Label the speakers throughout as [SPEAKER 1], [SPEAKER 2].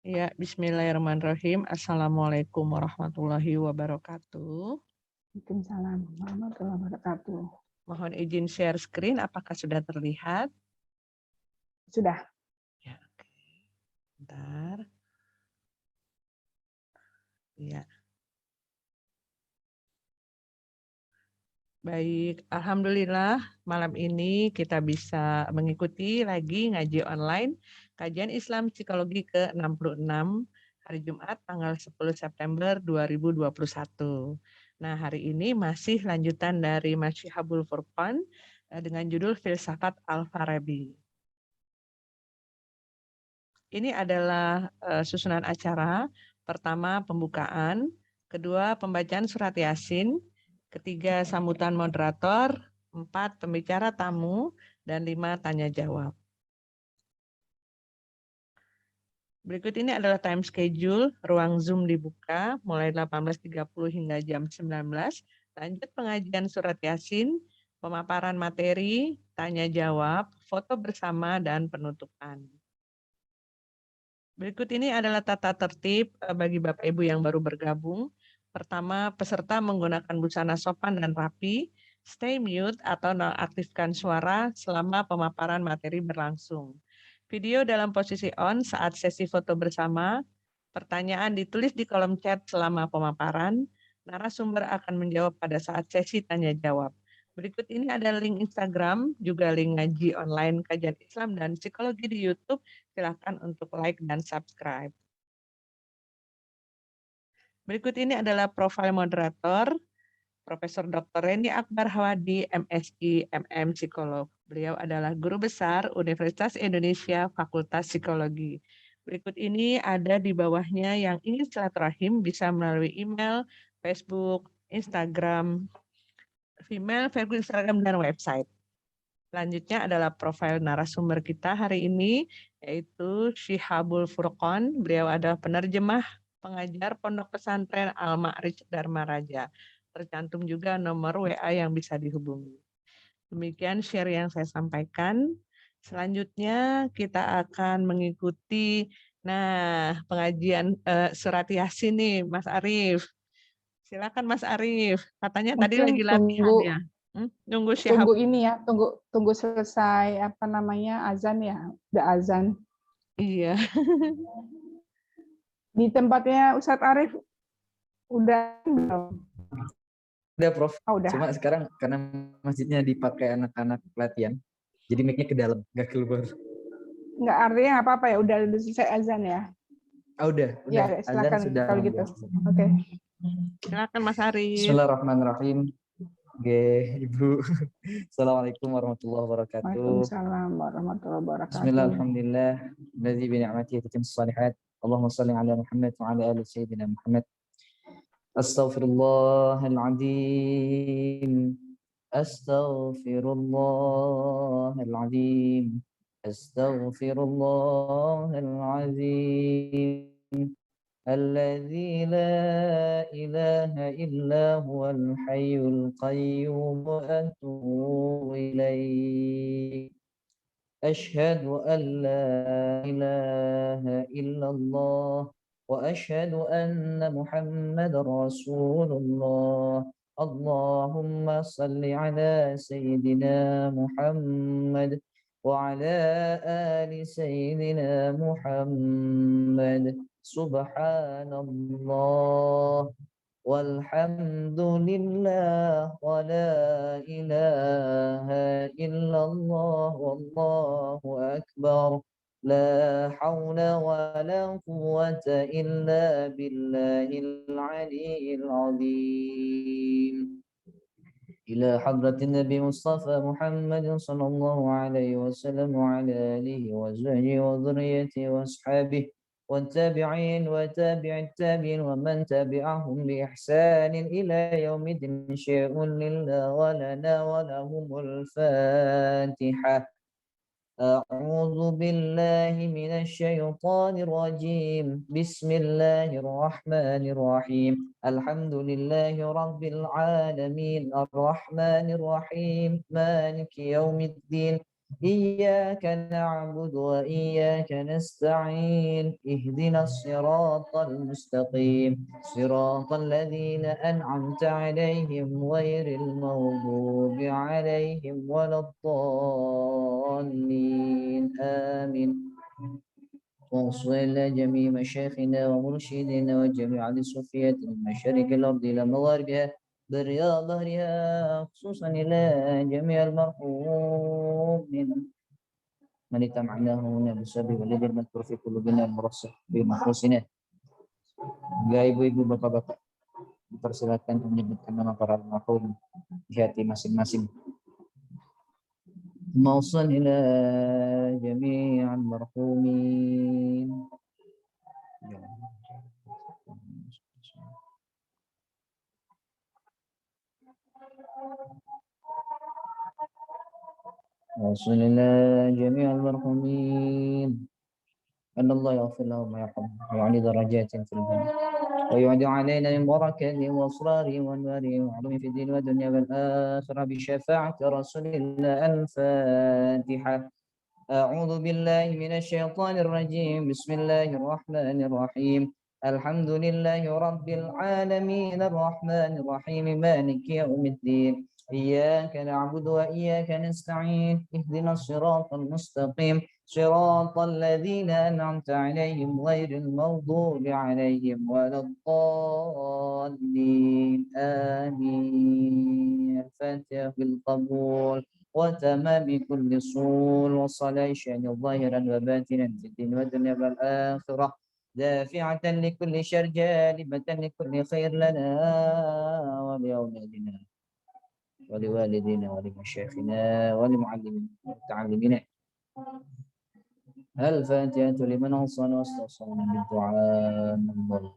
[SPEAKER 1] Ya, bismillahirrahmanirrahim. Assalamualaikum warahmatullahi wabarakatuh.
[SPEAKER 2] Waalaikumsalam warahmatullahi wabarakatuh.
[SPEAKER 1] Mohon izin share screen, apakah sudah terlihat?
[SPEAKER 2] Sudah.
[SPEAKER 1] Ya, oke. Bentar. Ya. Baik, alhamdulillah malam ini kita bisa mengikuti lagi ngaji online kajian Islam Psikologi ke-66 hari Jumat tanggal 10 September 2021. Nah, hari ini masih lanjutan dari Masyihabul Furqan dengan judul Filsafat Al-Farabi. Ini adalah susunan acara. Pertama, pembukaan. Kedua, pembacaan surat Yasin. Ketiga, sambutan moderator. 4, pembicara tamu. Dan 5, tanya jawab. Berikut ini adalah time schedule. Ruang Zoom dibuka mulai 18.30 hingga jam 19. Lanjut pengajian surat Yasin, pemaparan materi, tanya jawab, foto bersama, dan penutupan. Berikut ini adalah tata tertib bagi Bapak Ibu yang baru bergabung. Pertama, peserta menggunakan busana sopan dan rapi, stay mute atau nonaktifkan suara selama pemaparan materi berlangsung. Video dalam posisi on saat sesi foto bersama, pertanyaan ditulis di kolom chat selama pemaparan, narasumber akan menjawab pada saat sesi tanya jawab. Berikut ini ada link Instagram, juga link ngaji online kajian Islam dan psikologi di YouTube. Silakan untuk like dan subscribe. Berikut ini adalah profil moderator, Profesor Dr. Reni Akbar Hawadi, MSI, MM Psikolog. Beliau adalah guru besar Universitas Indonesia Fakultas Psikologi. Berikut ini ada di bawahnya yang ingin silaturahim bisa melalui email, Facebook, Instagram, Facebook, Instagram, dan website. Selanjutnya adalah profil narasumber kita hari ini, yaitu Syihabul Furqan. Beliau adalah penerjemah pengajar Pondok Pesantren Al-Ma'rij Dharma Raja. Tercantum juga nomor WA yang bisa dihubungi. Demikian share yang saya sampaikan. Selanjutnya kita akan mengikuti pengajian surat Yasin nih, Mas Arief. Silakan Mas Arief. Katanya tadi lagi
[SPEAKER 2] Mungkin
[SPEAKER 1] latihan ya. Nunggu Syihab.
[SPEAKER 2] tunggu ini ya, tunggu selesai azan ya, udah azan.
[SPEAKER 1] Iya.
[SPEAKER 2] Di tempatnya Ustadz Arief udah belum?
[SPEAKER 3] Udah Prof.
[SPEAKER 2] Oh, udah.
[SPEAKER 3] Cuma sekarang karena masjidnya dipakai anak-anak pelatihan, jadi mic-nya ke dalam, nggak keluar.
[SPEAKER 2] Nggak, artinya nggak apa-apa ya, udah selesai azan ya.
[SPEAKER 3] Udah.
[SPEAKER 2] Ya, silakan
[SPEAKER 3] Azan sudah
[SPEAKER 2] kalau gitu. Oke.
[SPEAKER 1] Silakan Mas Arief.
[SPEAKER 3] Bismillahirrahmanirrahim. Oke, Ibu. Assalamualaikum warahmatullahi wabarakatuh.
[SPEAKER 2] Waalaikumsalam warahmatullahi wabarakatuh.
[SPEAKER 3] Bismillahirrahmanirrahim. Alladzi bi ni'matihi tatimmu shalihat. Allahumma shalli ala Muhammad wa ala ali sayyidina Muhammad. Astaghfirullahaladzim. Astaghfirullahaladzim. Astaghfirullahaladzim. الذي لا إله إلا هو الحي القيوم أتوب إليه أشهد أن لا إله إلا الله وأشهد أن محمد رسول الله اللهم صل على سيدنا محمد وعلى آل سيدنا محمد سبحان الله والحمد لله ولا إله إلا الله والله أكبر لا حول ولا قوة إلا بالله العلي العظيم إلى حضرة النبي مصطفى محمد صلى الله عليه وسلم وعلى آله وزوجه وذريته وأصحابه والتابعين وتابع التابعين ومن تبعهم بإحسان إلى يوم الدين شيء لله ولنا ولهم الفاتحة أعوذ بالله من الشيطان الرجيم بسم الله الرحمن الرحيم الحمد لله رب العالمين الرحمن الرحيم مالك يوم الدين إياك نعبد وإياك نستعين اهدنا الصراط المستقيم صراط الذين أنعمت عليهم غير المغضوب عليهم ولا الضالين آمين. وصل إلى جميع مشايخنا ومرشدنا وجميع الصوفية من مشارق الأرض إلى مغاربها برياض ظهرها خصوصا إلى جميع المرحومين من اتبعناه هنا بسبب والذي المذكور في قلوبنا المرصح في نفوسنا. Ya ibu-ibu, bapak-bapak, dipersilakan menyebutkan nama para almarhum di hati masing-masing. Mausan ila jami'al marhumin. Mausan ila jami'al marhumin. أن الله يغفر لهم ويرحمهم ويعلي درجاتهم في الجنة ويعد علينا من بركاته وأسراره وأنواره وعلومه في الدين والدنيا والآخرة بشفاعة رسول الله. الفاتحة. أعوذ بالله من الشيطان الرجيم. بسم الله الرحمن الرحيم. الحمد لله رب العالمين الرحمن الرحيم مالك يوم الدين إياك نعبد وإياك نستعين اهدنا الصراط المستقيم صراط الذين أنعمت عليهم غير المغضوب عليهم ولا الضالين آمين. الفاتحة بالقبول وتمام كل صول وصلاة شأن ظاهرا وباطنا في الدين والدنيا والآخرة دافعة لكل شر جالبة لكل خير لنا ولأولادنا ولوالدينا ولمشايخنا ولمعلمين ومتعلمين. الفاتحة لمن أوصانا واستوصانا بالدعاء من الله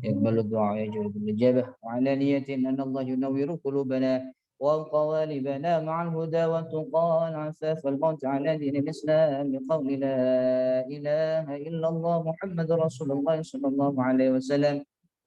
[SPEAKER 3] يقبل الدعاء ويجب الإجابة وعلى نية أن الله ينور قلوبنا وقوالبنا مع الهدى والتقى والعفاف والموت على دين الإسلام بقول لا إله إلا الله محمد رسول الله صلى الله عليه وسلم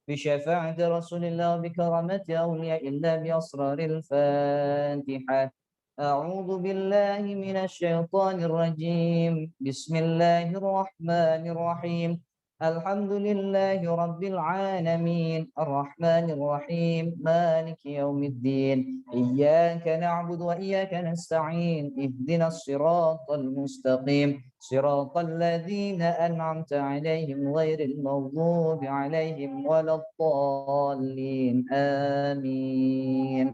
[SPEAKER 3] بشفاعة رسول الله بكرامة أولياء الله بأسرار الفاتحة. أعوذ بالله من الشيطان الرجيم. بسم الله الرحمن الرحيم. الحمد لله رب العالمين الرحمن الرحيم مالك يوم الدين إياك نعبد وإياك نستعين اهدنا الصراط المستقيم صراط الذين أنعمت عليهم غير المغضوب عليهم ولا الضالين آمين.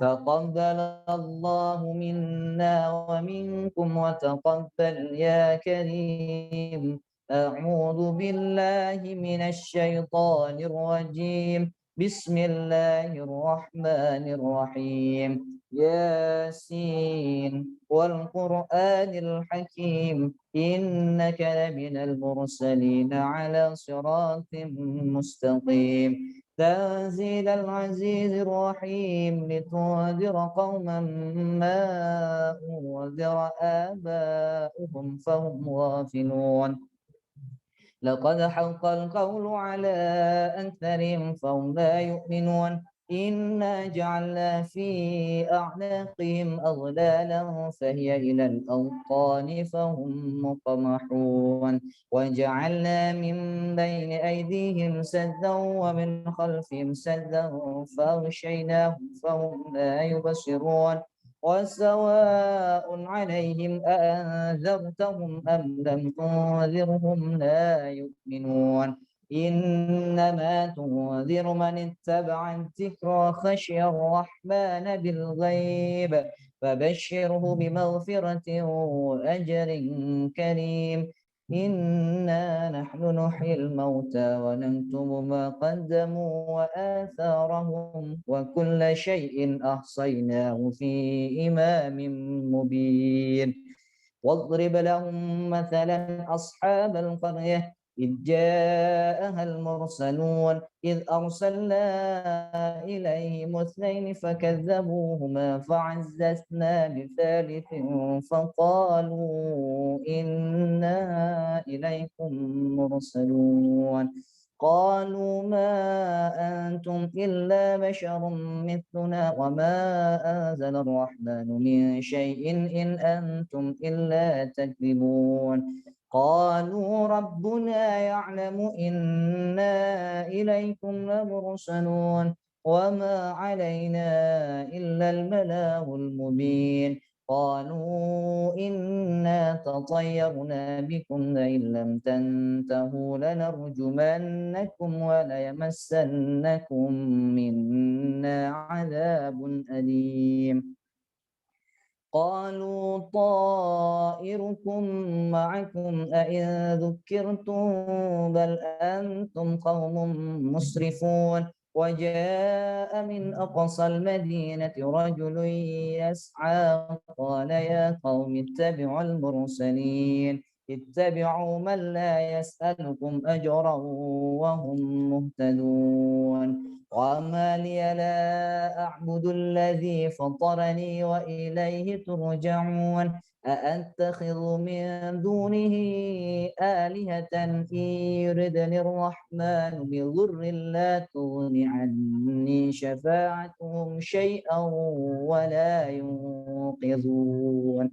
[SPEAKER 3] تقبل الله منا ومنكم وتقبل يا كريم. أعوذ بالله من الشيطان الرجيم. بسم الله الرحمن الرحيم. ياسين والقرآن الحكيم إنك لمن المرسلين على صراط مستقيم تنزيل العزيز الرحيم لتنذر قوما ما أنذر آباؤهم فهم غافلون لقد حق القول على أكثرهم فهم لا يؤمنون إنا جعلنا في أعناقهم أغلالا فهي إلى الأذقان فهم مقمحون وجعلنا من بين أيديهم سدا ومن خلفهم سدا فأغشيناهم فهم لا يبصرون وسواء عليهم أأنذرتهم أم لم تنذرهم لا يؤمنون إنما تنذر من اتبع الذكر وخشي الرحمن بالغيب فبشره بمغفرة وأجر كريم. إنا نحن نحيي الموتى ونكتب ما قدموا وآثارهم وكل شيء أحصيناه في إمام مبين. واضرب لهم مثلا أصحاب القرية إذ جاءها المرسلون إذ أرسلنا إليهم اثنين فكذبوهما فعززنا بثالث فقالوا إنا إليكم مرسلون قالوا ما أنتم إلا بشر مثلنا وما أنزل الرحمن من شيء إن أنتم إلا تكذبون قالوا ربنا يعلم إنا إليكم لمرسلون وما علينا إلا البلاغ المبين قالوا إنا تطيرنا بكم لئن لم تنتهوا لنرجمنكم وليمسنكم منا عذاب أليم قالوا طائركم معكم أئن ذكرتم بل أنتم قوم مسرفون وجاء من أقصى المدينة رجل يسعى قال يا قوم اتبعوا المرسلين اتبعوا من لا يسألكم أجرا وهم مهتدون وما لي لا أعبد الذي فطرني وإليه ترجعون أأتخذ من دونه آلهة إن يردني الرحمن بضر لا تغن عني شفاعتهم شيئا ولا ينقذون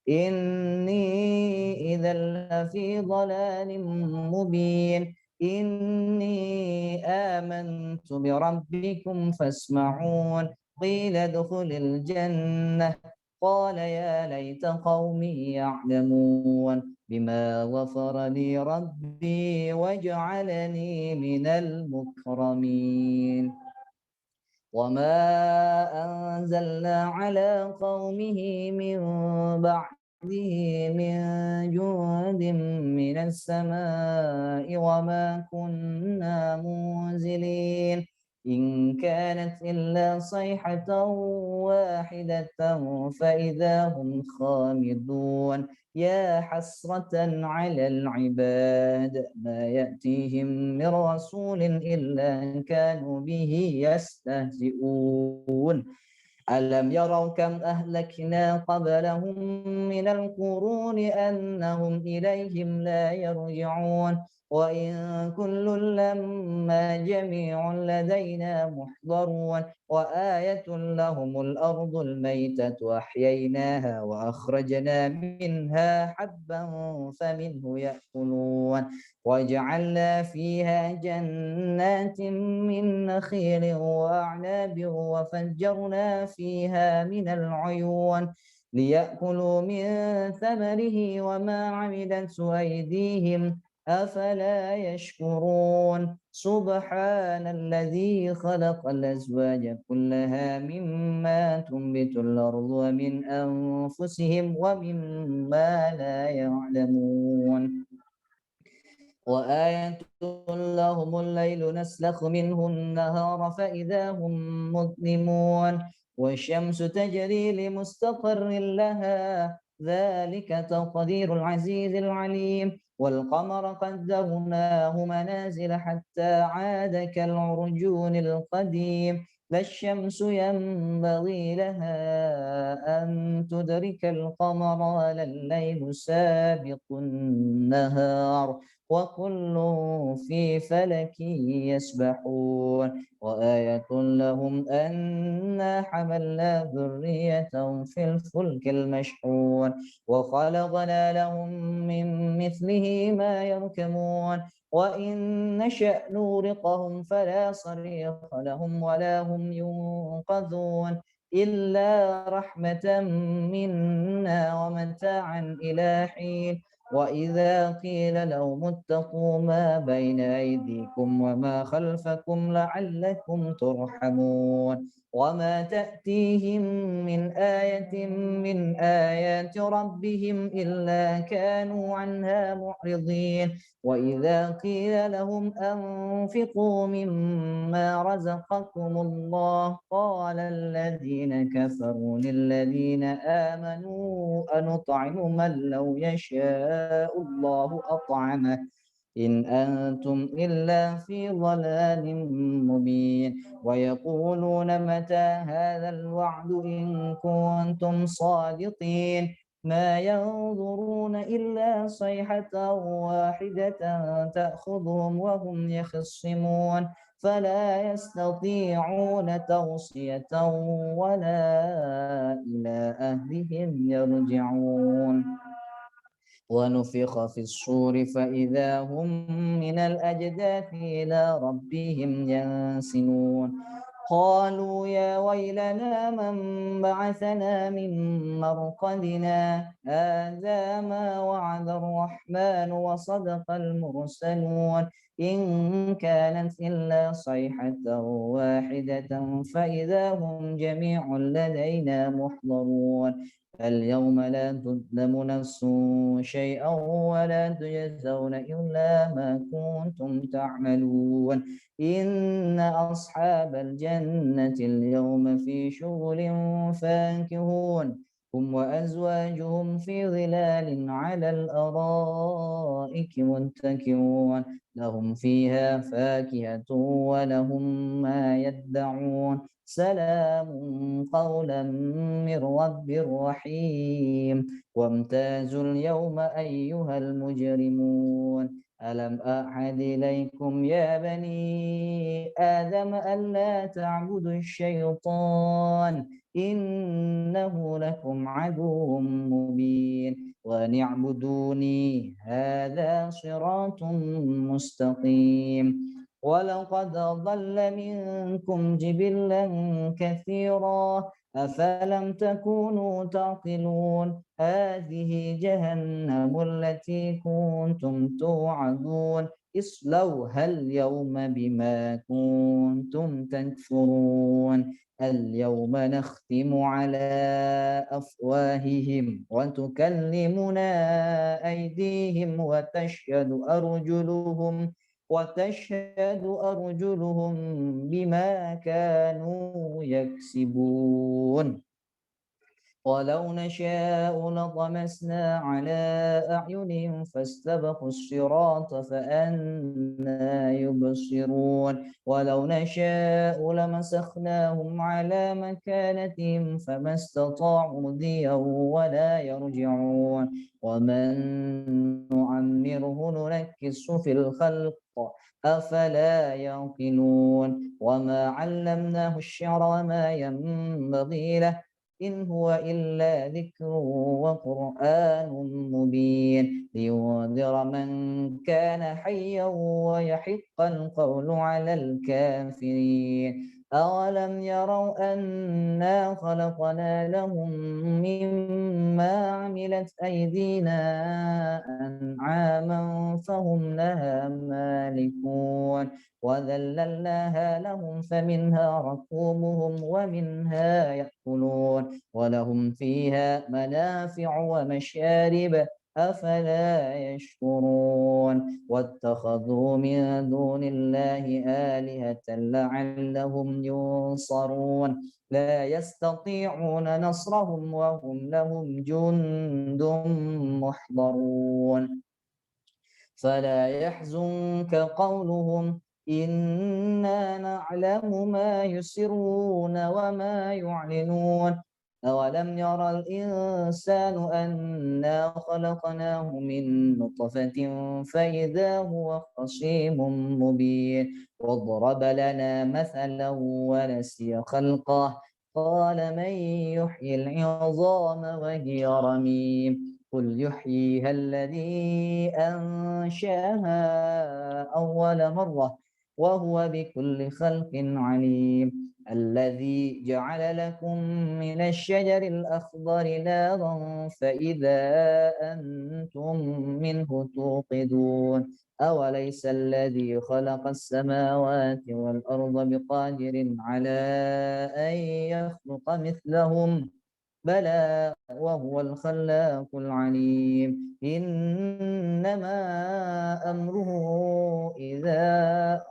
[SPEAKER 3] إني إذا لفي ضلال مبين إني آمنت بربكم فاسمعون قيل ادخل الجنة قال يا ليت قومي يعلمون بما غفر لي ربي وجعلني من المكرمين وما أنزلنا على قومه من بعده من جند من السماء وما كنا منزلين إن كانت إلا صيحة واحدة فإذا هم خامدون يا حسرة على العباد ما يأتيهم من رسول إلا كانوا به يستهزئون ألم يروا كم أهلكنا قبلهم من القرون أنهم إليهم لا يرجعون وإن كل لما جميع لدينا محضرون وآية لهم الأرض الميتة أحييناها وأخرجنا منها حبا فمنه يأكلون وجعلنا فيها جنات من نخيل وأعناب وفجرنا فيها من العيون ليأكلوا من ثمره وما عملته أيديهم أفلا يشكرون سبحان الذي خلق الأزواج كلها مما تنبت الأرض ومن أنفسهم ومما لا يعلمون وآية لهم الليل نسلخ منه النهار فإذا هم مظلمون والشمس تجري لمستقر لها ذلك تقدير العزيز العليم والقمر قدرناه منازل حتى عاد كالعرجون القديم لا الشمس ينبغي لها أن تدرك القمر ولا الليل سابق النهار وكل في فلك يسبحون وآية لهم أنا حملنا ذريتهم في الفلك المشحون وخلقنا لهم من مثله ما يركبون وإن نشأ نورقهم فلا صريخ لهم ولا هم ينقذون إلا رحمة منا ومتاعا إلى حين وإذا قيل لهم اتقوا ما بين أيديكم وما خلفكم لعلكم ترحمون وما تأتيهم من آية من آيات ربهم إلا كانوا عنها معرضين وإذا قيل لهم أنفقوا مما رزقكم الله قال الذين كفروا للذين آمنوا أنطعم من لو يشاء الله أطعمه إن أنتم إلا في ضلال مبين ويقولون متى هذا الوعد إن كنتم صادقين ما ينظرون إلا صيحة واحدة تأخذهم وهم يخصمون فلا يستطيعون توصية ولا إلى أهلهم يرجعون ونفخ في الصور فإذا هم من الأجداث إلى ربهم ينسلون قالوا يا ويلنا من بعثنا من مرقدنا هذا ما وعد الرحمن وصدق المرسلون إن كانت إلا صيحة واحدة فإذا هم جميع لدينا محضرون اليوم لا تظلم نفس شيئا ولا تجزون إلا ما كنتم تعملون إن أصحاب الجنة اليوم في شغل فاكهون هم وأزواجهم في ظلال على الأرائك متكئون لهم فيها فاكهة ولهم ما يدعون سلام قولا من رب رحيم وامتازوا اليوم أيها المجرمون ألم أعهد إليكم يا بني آدم ألا تعبدوا الشيطان إنه لكم عدو مبين وأن اعبدوني هذا صراط مستقيم ولقد ضل منكم جبلا كثيرا أفلم تكونوا تعقلون هذه جهنم التي كنتم توعدون اصلوها اليوم بما كنتم تكفرون اليوم نختم على أفواههم وتكلمنا أيديهم وتشهد أرجلهم بما كانوا يكسبون ولو نشاء لطمسنا على أعينهم فاستبقوا الصراط فأنا يبصرون ولو نشاء لمسخناهم على مكانتهم فما استطاعوا مضيا ولا يرجعون ومن نعمره ننكسه في الخلق أفلا يعقلون وما علمناه الشعر وما ينبغي له إن هو إلا ذكر وقرآن مبين لينذر من كان حيا ويحق القول على الكافرين أولم يروا أنا خلقنا لهم مما عملت أيدينا أنعاما فهم لها مالكون وذللناها لهم فمنها ركوبهم ومنها يأكلون ولهم فيها منافع ومشارب أفلا يشكرون واتخذوا من دون الله آلهة لعلهم ينصرون لا يستطيعون نصرهم وهم لهم جند محضرون فلا يحزنك قولهم إنا نعلم ما يسرون وما يعلنون أولم يرى الإنسان أنا خلقناه من نطفة فإذا هو خصيم مبين وضرب لنا مثلا ونسي خلقه قال من يحيي العظام وهي رميم قل يحييها الذي أنشاها أول مرة وهو بكل خلق عليم الذي جعل لكم من الشجر الأخضر نارا فإذا أنتم منه توقدون أوليس الذي خلق السماوات والأرض بقادر على أن يخلق مثلهم بلى وهو الخلاق العليم إنما أمره إذا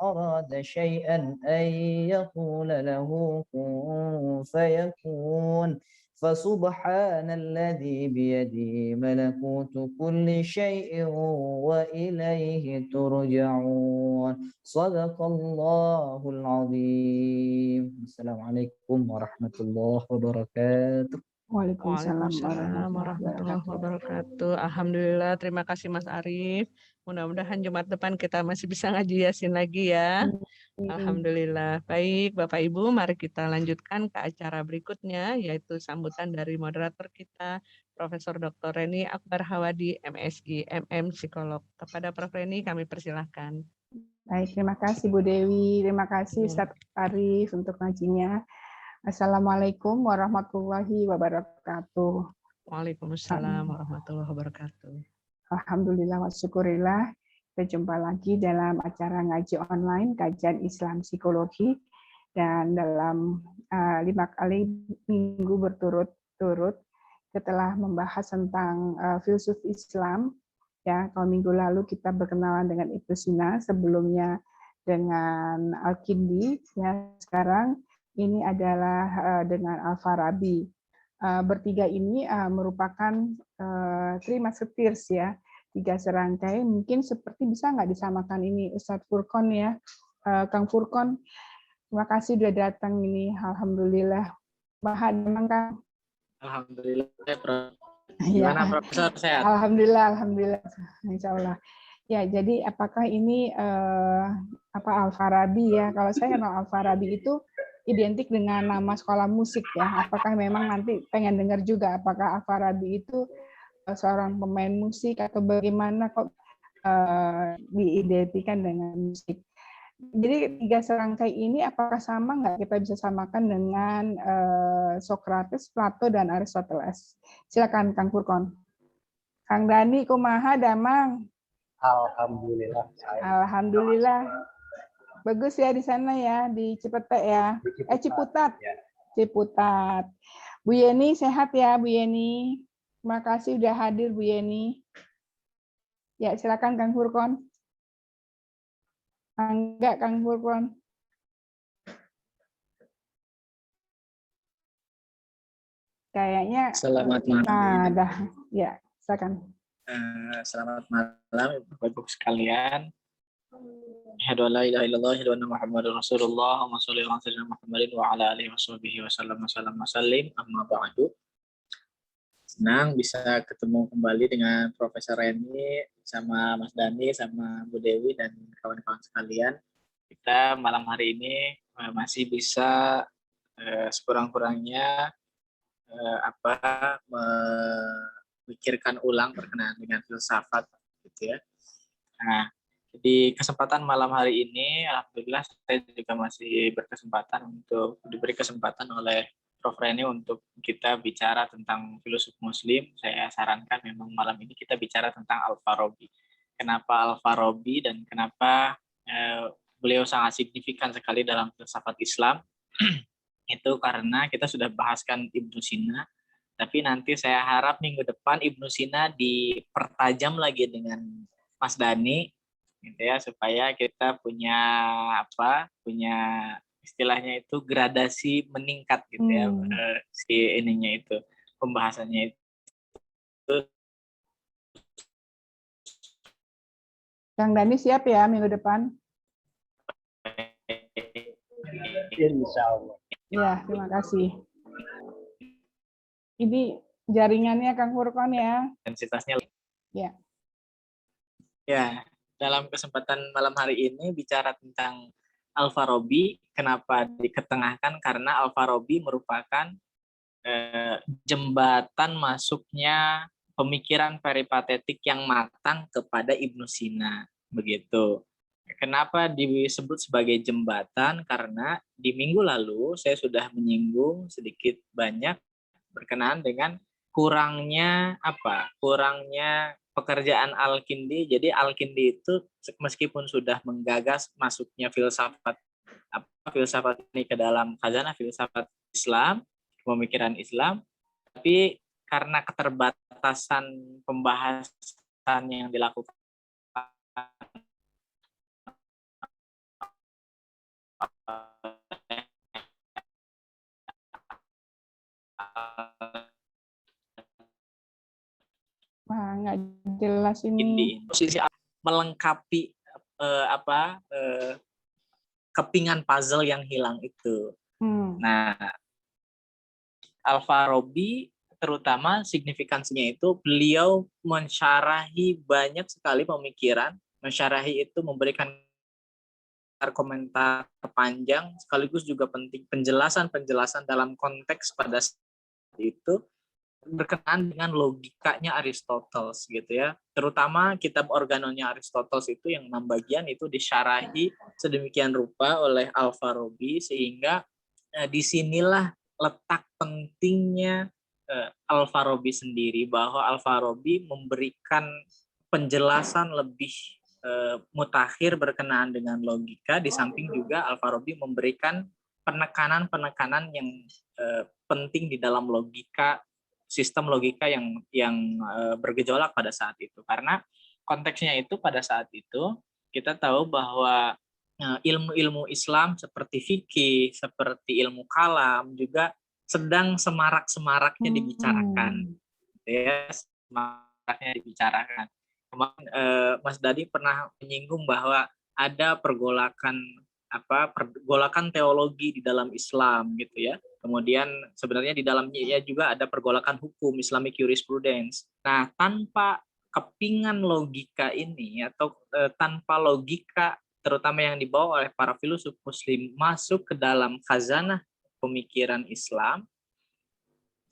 [SPEAKER 3] أراد شيئا أن يقول له كن فيكون فسبحان الذي بيده ملكوت كل شيء وإليه ترجعون صدق الله العظيم السلام عليكم ورحمة الله وبركاته
[SPEAKER 2] Waalaikumsalam
[SPEAKER 1] Waalaikumsalam warahmatullahi wabarakatuh. Alhamdulillah, terima kasih Mas Arif. Mudah-mudahan Jumat depan kita masih bisa ngaji Yasin lagi ya. Alhamdulillah. Baik, Bapak Ibu, mari kita lanjutkan ke acara berikutnya, yaitu sambutan dari moderator kita, Profesor Dr. Reni Akbar Hawadi, MSI, MM Psikolog. Kepada Prof. Reni kami persilahkan.
[SPEAKER 2] Baik, terima kasih Bu Dewi, terima kasih Ustadz Arif untuk ngajinya. Assalamualaikum warahmatullahi wabarakatuh.
[SPEAKER 1] Waalaikumsalam warahmatullahi wabarakatuh.
[SPEAKER 2] Alhamdulillah wa syukurillah. Kita jumpa lagi dalam acara ngaji online kajian Islam Psikologi, dan dalam 5 kali minggu berturut-turut setelah membahas tentang filsuf Islam. Ya, kalau minggu lalu kita berkenalan dengan Ibnu Sina, sebelumnya dengan Al-Kindi, ya sekarang ini adalah dengan Al-Farabi. Bertiga ini merupakan three musketeers ya, 3 serangkai. Mungkin seperti bisa nggak disamakan ini Ustadz Furqon ya, Kang Furqon. Terima kasih sudah datang ini, alhamdulillah. Maha memang Kang.
[SPEAKER 4] Alhamdulillah, Prof.
[SPEAKER 2] Ya.
[SPEAKER 4] Gimana Profesor, sehat?
[SPEAKER 2] Alhamdulillah, Insya Allah. Ya, jadi apakah ini Al-Farabi ya? Kalau saya kenal Al-Farabi itu identik dengan nama sekolah musik ya. Apakah memang nanti pengen dengar juga apakah Al-Farabi itu seorang pemain musik atau bagaimana kok diidentikan dengan musik? Jadi 3 serangkai ini apakah sama nggak, kita bisa samakan dengan Socrates, Plato, dan Aristoteles? Silakan Kang Furqon. Kang Dani, kumaha damang?
[SPEAKER 5] Alhamdulillah.
[SPEAKER 2] Alhamdulillah. Bagus ya di sana ya, di Cipete ya. Ciputat.
[SPEAKER 5] Ya.
[SPEAKER 2] Ciputat. Bu Yeni sehat ya, Bu Yeni. Terima kasih sudah hadir Bu Yeni. Ya, silakan Kang Furqon. Enggak, Kang Furqon. Kayaknya
[SPEAKER 4] Selamat malam.
[SPEAKER 2] dah. Ya, silakan.
[SPEAKER 4] Selamat malam Bapak-Ibu sekalian. Asyhadu an la ilaha illallah wa asyhadu anna Muhammadar Rasulullah. Allahumma shalli ala sayyidina Muhammadin wa ala alihi wasallam. Amma ba'du. Senang bisa ketemu kembali dengan Profesor Reni, sama Mas Dani, sama Bu Dewi, dan kawan-kawan sekalian. Kita malam hari ini masih bisa sekurang-kurangnya memikirkan ulang berkenaan dengan filsafat, gitu ya. Nah, di kesempatan malam hari ini, alhamdulillah saya juga masih diberi kesempatan oleh Prof. Reni untuk kita bicara tentang filosof Muslim. Saya sarankan memang malam ini kita bicara tentang Al-Farabi. Kenapa Al-Farabi dan kenapa beliau sangat signifikan sekali dalam filsafat Islam? Itu karena kita sudah bahaskan Ibnu Sina, tapi nanti saya harap minggu depan Ibnu Sina dipertajam lagi dengan Mas Dani, gitu ya, supaya kita punya istilahnya itu gradasi meningkat, gitu ya, si ininya itu, pembahasannya itu.
[SPEAKER 2] Kang Dani siap ya minggu depan?
[SPEAKER 5] Insya Allah.
[SPEAKER 2] Ya, terima kasih. Ini jaringannya Kang Furqon ya.
[SPEAKER 4] Intensitasnya.
[SPEAKER 2] Ya.
[SPEAKER 4] Ya, dalam kesempatan malam hari ini bicara tentang Al-Farabi. Kenapa diketengahkan? Karena Al-Farabi merupakan jembatan masuknya pemikiran peripatetik yang matang kepada Ibnu Sina, begitu. Kenapa disebut sebagai jembatan? Karena di minggu lalu saya sudah menyinggung sedikit banyak berkenaan dengan kurangnya pekerjaan Al-Kindi. Jadi Al-Kindi itu meskipun sudah menggagas masuknya filsafat ini ke dalam khazanah filsafat Islam, pemikiran Islam, tapi karena keterbatasan pembahasan yang dilakukan
[SPEAKER 2] Nggak jelas ini.
[SPEAKER 4] Posisi melengkapi kepingan puzzle yang hilang itu. Nah, Al-Farabi terutama signifikansinya itu beliau mensyarahi banyak sekali pemikiran, mensyarahi itu memberikan komentar panjang, sekaligus juga penting penjelasan-penjelasan dalam konteks pada saat itu berkenaan dengan logikanya Aristoteles gitu ya. Terutama kitab Organonya Aristoteles itu yang 6 bagian itu disyarahi sedemikian rupa oleh Al-Farabi sehingga disinilah letak pentingnya Al-Farabi sendiri, bahwa Al-Farabi memberikan penjelasan lebih mutakhir berkenaan dengan logika, di samping juga Al-Farabi memberikan penekanan-penekanan yang penting di dalam logika, sistem logika yang bergejolak pada saat itu. Karena konteksnya itu pada saat itu kita tahu bahwa ilmu-ilmu Islam seperti fikih, seperti ilmu kalam juga sedang semarak-semaraknya dibicarakan. Ya, semaraknya dibicarakan. Kemarin Mas Dadi pernah menyinggung bahwa ada pergolakan teologi di dalam Islam gitu ya. Kemudian sebenarnya di dalamnya juga ada pergolakan hukum, Islamic jurisprudence. Nah, tanpa kepingan logika ini atau tanpa logika terutama yang dibawa oleh para filsuf muslim masuk ke dalam khazanah pemikiran Islam,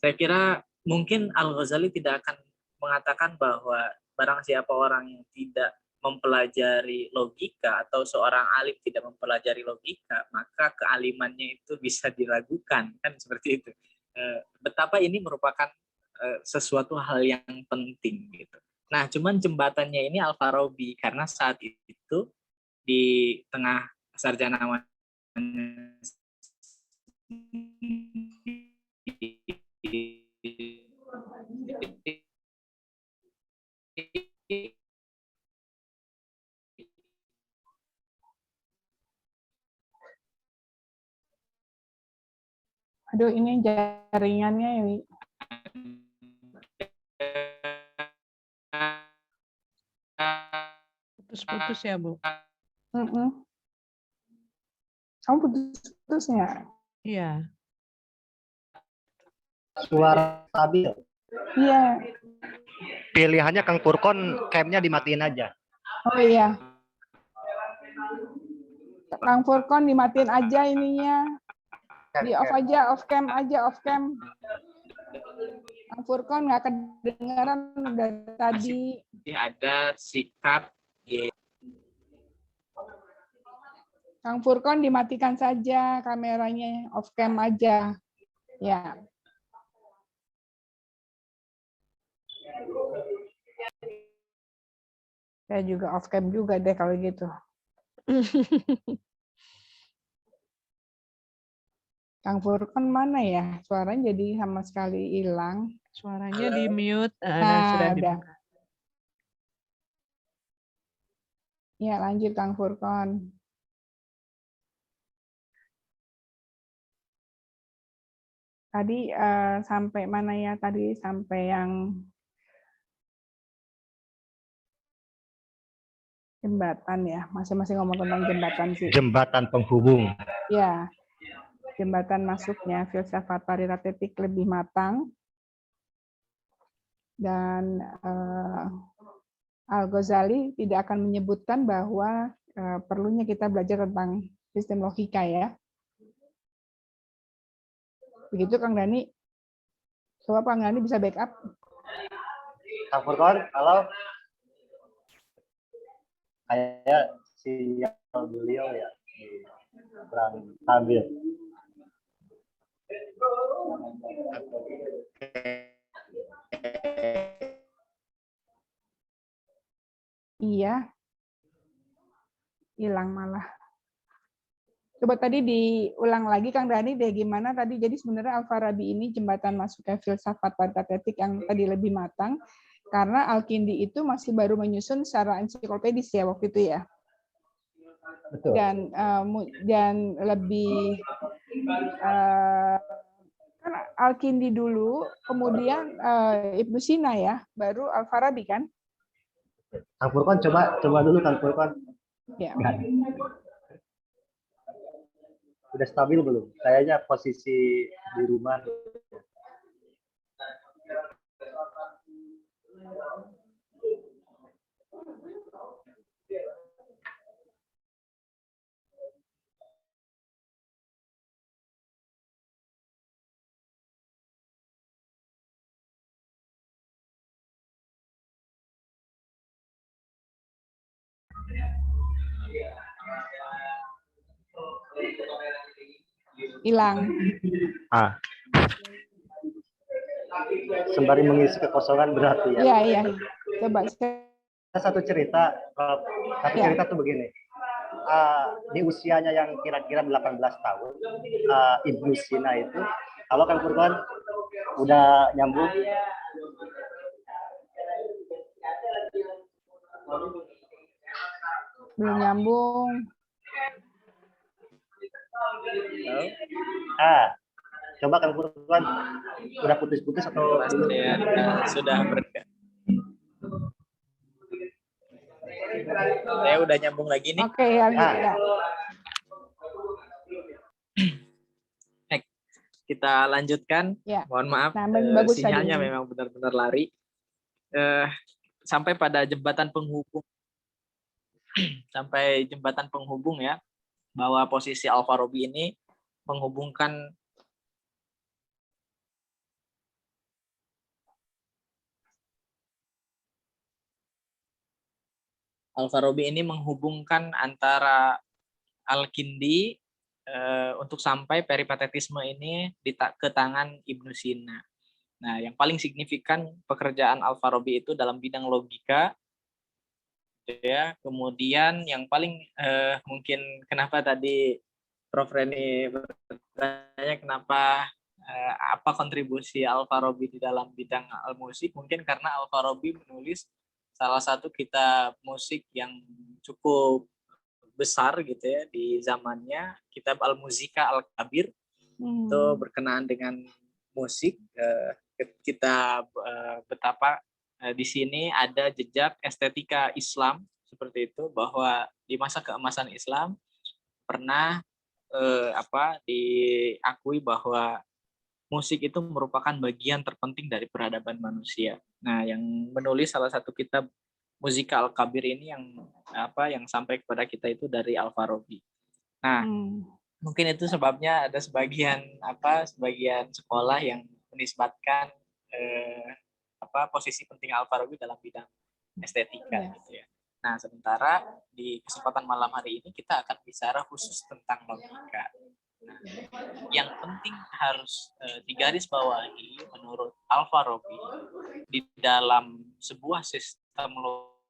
[SPEAKER 4] saya kira mungkin Al-Ghazali tidak akan mengatakan bahwa barang siapa orang yang tidak mempelajari logika atau seorang alim tidak mempelajari logika, maka kealimannya itu bisa diragukan, kan seperti itu. Betapa ini merupakan sesuatu hal yang penting gitu. Nah, cuman jembatannya ini Al-Farabi, karena saat itu di tengah sarjana
[SPEAKER 2] Aduh, ini jaringannya ini.
[SPEAKER 1] Putus-putus ya, Bu?
[SPEAKER 2] Kamu putus-putus ya?
[SPEAKER 1] Iya.
[SPEAKER 5] Suara stabil.
[SPEAKER 2] Iya.
[SPEAKER 5] Pilihannya Kang Furkon, cam-nya dimatiin aja.
[SPEAKER 2] Oh iya. Kang Furkon dimatiin aja ininya. Di off aja, off cam aja, off cam. Kang Furkon nggak kedengaran dari tadi.
[SPEAKER 4] Ada sikap
[SPEAKER 2] Kang Furkon dimatikan saja kameranya, off cam aja. Ya. Saya juga off cam juga deh kalau gitu. Kang Furkon mana ya? Suaranya jadi sama sekali hilang.
[SPEAKER 1] Suaranya di mute.
[SPEAKER 2] Nah,
[SPEAKER 1] Sudah
[SPEAKER 2] udah.
[SPEAKER 1] dibuka.
[SPEAKER 2] Ya, lanjut Kang Furkon. Tadi sampai mana ya? Tadi sampai yang jembatan ya. Masing-masing ngomong tentang jembatan sih.
[SPEAKER 5] Jembatan penghubung.
[SPEAKER 2] Ya. Jembatan masuknya filsafat paritatetik lebih matang. Dan Al-Ghazali tidak akan menyebutkan bahwa perlunya kita belajar tentang sistem logika ya. Begitu Kang Dani. Coba Kang Dani bisa backup.
[SPEAKER 5] Kang Furkon, halo. Kayak sinyal beliau ya kurang stabil.
[SPEAKER 2] Iya. Hilang malah. Coba tadi diulang lagi Kang Dani deh gimana tadi. Jadi sebenarnya Al-Farabi ini jembatan masuknya filsafat paritatetik yang tadi lebih matang karena Al-Kindi itu masih baru menyusun secara ensiklopedis ya waktu itu ya.
[SPEAKER 5] Betul.
[SPEAKER 2] Dan lebih kan Al-Kindi dulu, kemudian Ibnu Sina ya, baru Al-Farabi kan?
[SPEAKER 5] Kang Furkon coba dulu Kang Furkon.
[SPEAKER 2] Ya.
[SPEAKER 5] Udah stabil belum? Kayaknya posisi di rumah.
[SPEAKER 2] Hilang.
[SPEAKER 5] Ah,
[SPEAKER 6] Sembari mengisi kekosongan berarti ya.
[SPEAKER 2] Iya, iya. Coba saya.
[SPEAKER 6] Satu cerita, satu
[SPEAKER 2] Ya.
[SPEAKER 6] cerita tuh begini. Di usianya yang kira-kira 18 tahun, Ibnu Sina itu, kalau Kang Furqan udah nyambung.
[SPEAKER 2] Belum nyambung.
[SPEAKER 6] Coba Kang Furqan udah putus-putus atau
[SPEAKER 4] Mas Rian sudah bergerak. Saya udah nyambung lagi nih.
[SPEAKER 2] Oke, ya.
[SPEAKER 4] Kita lanjutkan.
[SPEAKER 2] Ya.
[SPEAKER 4] Mohon maaf,
[SPEAKER 2] Nah, bagus
[SPEAKER 4] sinyalnya
[SPEAKER 2] tadi.
[SPEAKER 4] memang benar-benar lari. Sampai pada jembatan penghubung. Sampai jembatan penghubung ya, bahwa posisi Al-Farabi ini menghubungkan antara Al-Kindi untuk sampai peripatetisme ini ke tangan Ibnu Sina. Nah, yang paling signifikan pekerjaan Al-Farabi itu dalam bidang logika, ya. Kemudian yang paling mungkin kenapa tadi Prof. Reni bertanya kenapa apa kontribusi Al-Farabi di dalam bidang al-musik, mungkin karena Al-Farabi menulis salah satu kitab musik yang cukup besar gitu ya di zamannya, kitab Al-Muzika Al-Kabir. Itu berkenaan dengan musik. Kita betapa di sini ada jejak estetika Islam seperti itu, bahwa di masa keemasan Islam pernah diakui bahwa musik itu merupakan bagian terpenting dari peradaban manusia. Nah, yang menulis salah satu kitab Muzika Al-Kabir ini yang sampai kepada kita itu dari Al-Farabi. Nah, mungkin itu sebabnya ada sebagian sekolah yang menisbatkan posisi penting Al-Farabi dalam bidang estetika gitu ya. Nah, sementara di kesempatan malam hari ini kita akan bicara khusus tentang logika. Nah, yang penting harus digarisbawahi menurut Al-Farabi di dalam sebuah sistem logika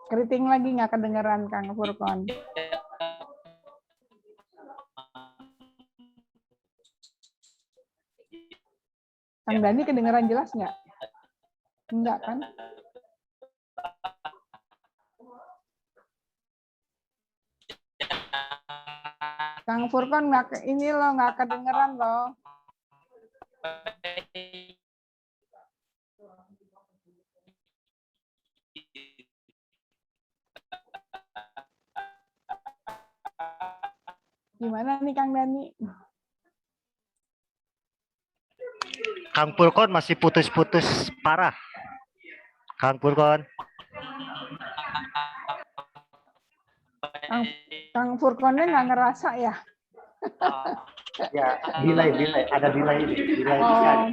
[SPEAKER 2] Keriting lagi nggak kedengeran Kang Furqan. Kang Dani kedengeran jelas nggak? Enggak kan? Kang Furqan nggak kedengeran loh. Gimana nih Kang Dani?
[SPEAKER 5] Kang Furqan masih putus-putus parah. Kang Furqan.
[SPEAKER 2] Kang Furqannya nggak ngerasa ya?
[SPEAKER 6] Ya, delay, ada delay ini.
[SPEAKER 2] Oh.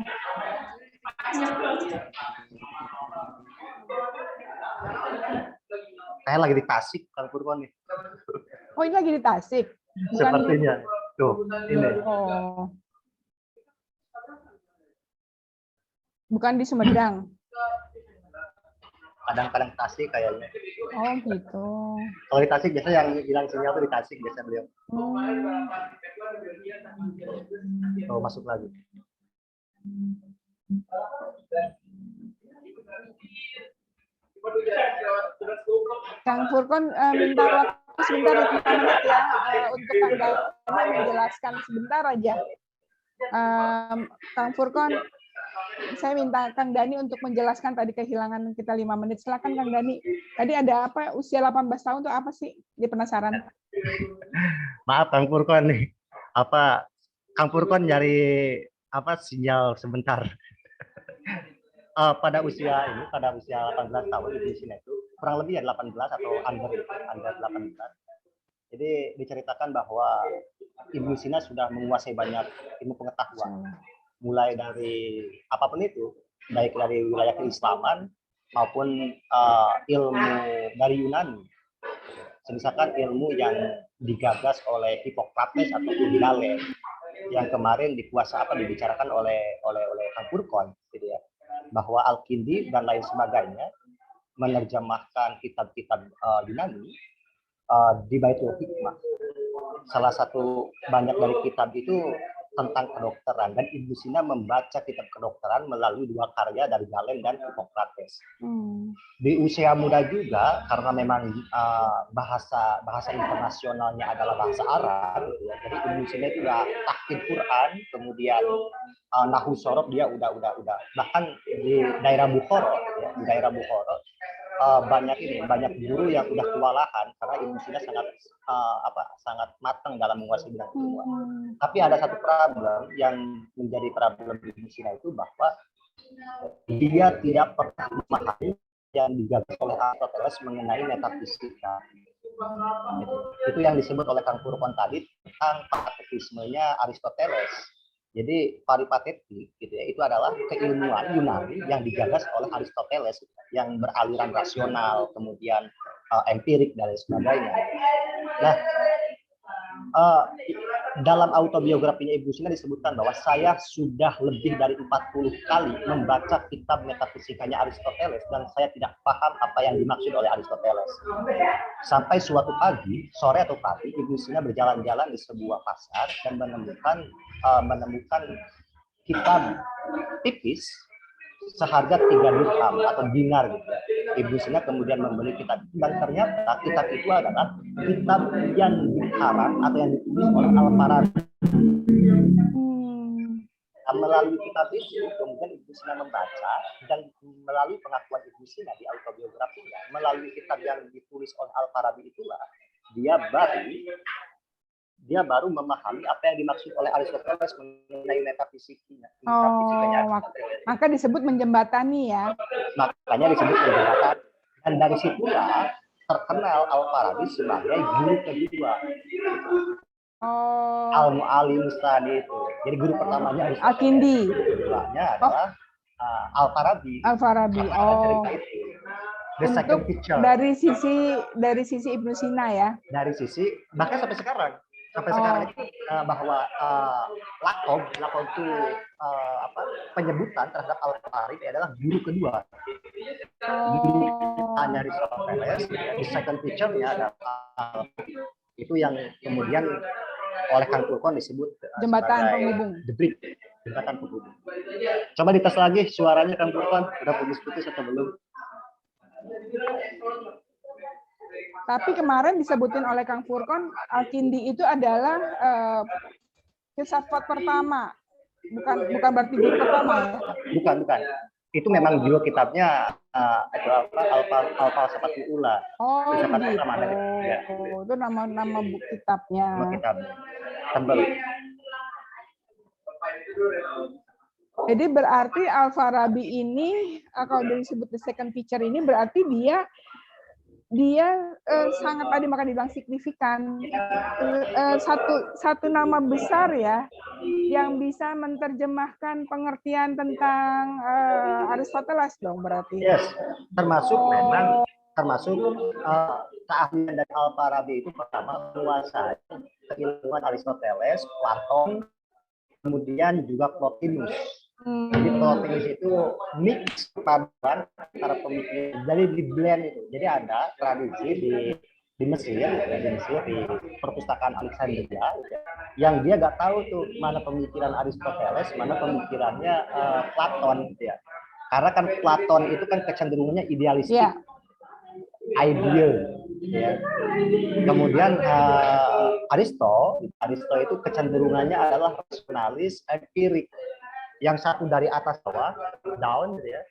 [SPEAKER 6] Saya lagi di Tasik, Kang Furqan nih.
[SPEAKER 2] Oh, ini lagi di Tasik. Bukan
[SPEAKER 6] Sepertinya. Tuh, ini.
[SPEAKER 2] Oh. Bukan di Sumedang.
[SPEAKER 6] Kadang-kadang Tasik kayaknya.
[SPEAKER 2] Oh, gitu.
[SPEAKER 6] Kalau di Tasik biasanya yang bilang sinyal tuh di Tasik biasanya beliau. Oh, masuk lagi.
[SPEAKER 2] Kang Furqan minta waktu sebentar 5 menit ya untuk Kang Dani menjelaskan sebentar aja. Kang Furqan, saya minta Kang Dani untuk menjelaskan tadi kehilangan kita 5 menit. Silakan Kang Dani. Tadi ada apa usia 18 tahun itu apa sih? Dia penasaran.
[SPEAKER 6] Maaf Kang Furqan nih. Kang Furqan nyari sinyal sebentar. Pada usia 18 tahun di sini itu kurang lebih ya 18 atau under 18 Jadi diceritakan bahwa Ibnu Sina sudah menguasai banyak ilmu pengetahuan, mulai dari apapun itu, baik dari wilayah keislaman maupun ilmu dari Yunani. Misalkan ilmu yang digagas oleh Hippocrates ataupun Galen yang kemarin dibicarakan oleh Kang Furqon, gitu ya, bahwa Al-Kindi dan lain sebagainya menerjemahkan kitab-kitab Yunani di Baitul Hikmah. Salah satu banyak dari kitab itu tentang kedokteran, dan Ibnu Sina membaca kitab kedokteran melalui 2 karya dari Galen dan Hippocrates. Di usia muda juga, karena memang bahasa internasionalnya adalah bahasa Arab, gitu ya. Jadi Ibnu Sina itu udah tahfidz Quran, kemudian nahwu sorof dia udah bahkan di daerah Bukhara, ya, di daerah Bukhara banyak guru yang udah kewalahan karena Ibnu Sina sangat matang dalam menguasai bidang ilmu. Tapi ada satu problem yang menjadi problem Ibnu Sina itu, bahwa dia tidak pernah memahami yang digagas oleh Aristoteles mengenai metafisika. Itu yang disebut oleh Kang Furqon tadi tentang patetismenya Aristoteles. Jadi paripatetik, gitu ya, itu adalah keilmuan Yunani yang digagas oleh Aristoteles, yang beraliran rasional, kemudian empirik dan lain sebagainya. Nah, dalam autobiografinya Ibnu Sina disebutkan bahwa saya sudah lebih dari 40 kali membaca kitab metafisikanya Aristoteles dan saya tidak paham apa yang dimaksud oleh Aristoteles. Sampai suatu pagi, sore atau pagi, Ibnu Sina berjalan-jalan di sebuah pasar dan menemukan kitab tipis seharga 3 dirham atau dinar gitu. Ibnu Sina kemudian membeli kitab dan ternyata kitab itu adalah kitab yang dikarang atau yang ditulis oleh Al-Farabi. Melalui kitab itu kemudian Ibnu Sina membaca, dan melalui pengakuan Ibnu Sina di autobiografinya, melalui kitab yang ditulis oleh Al-Farabi itulah dia baru memahami apa yang dimaksud oleh Aristoteles mengenai metafisikanya.
[SPEAKER 2] Maka disebut menjembatani ya.
[SPEAKER 6] Makanya disebut menjembatani. Dan dari situlah terkenal Al-Farabi sebagai guru kedua. Al-Mu'allim Tsani itu. Jadi guru pertamanya
[SPEAKER 2] Al-Kindi.
[SPEAKER 6] Keduanya adalah Al-Farabi. The second teacher.
[SPEAKER 2] Dari sisi Ibnu Sina ya.
[SPEAKER 6] Dari sisi bahkan sampai sekarang itu bahwa lakob itu penyebutan terhadap Al-Farabi adalah guru kedua. Hanya Aristoteles, di second teacher-nya adalah itu yang kemudian oleh Kang Furqon disebut
[SPEAKER 2] jembatan penghubung.
[SPEAKER 6] The bridge, jembatan penghubung. Coba dites lagi suaranya Kang Furqon, udah putus-putus atau belum?
[SPEAKER 2] Tapi kemarin disebutin oleh Kang Furqon, Al-Kindi itu adalah filsafat pertama, bukan berarti guru pertama ya?
[SPEAKER 6] Bukan. Itu memang judul kitabnya Al-Falsafatul Ula.
[SPEAKER 2] Gitu.
[SPEAKER 6] Ya.
[SPEAKER 2] Itu nama buku kitabnya.
[SPEAKER 6] Nama kitabnya. Tebal.
[SPEAKER 2] Jadi berarti Al-Farabi ini kalau disebut the second teacher ini berarti dia sangat tadi maka dibilang signifikan, satu nama besar ya yang bisa menerjemahkan pengertian tentang Aristoteles dong berarti.
[SPEAKER 6] Yes, termasuk keahlian dari Al-Farabi itu pertama menguasai keilmuan Aristoteles, Platon, kemudian juga Plotinus. Jadi Plotinus itu mix paduan antara pemikiran, jadi di blend itu. Jadi ada tradisi di Mesir, di perpustakaan Alexandria, yang dia nggak tahu tuh mana pemikiran Aristoteles, mana pemikirannya Platon, gitu ya. Karena kan Platon itu kan kecenderungannya idealistik, ideal, ya. Kemudian Aristo itu kecenderungannya adalah rasionalis, empirik. Yang satu dari atas bawah, down, gitu ya,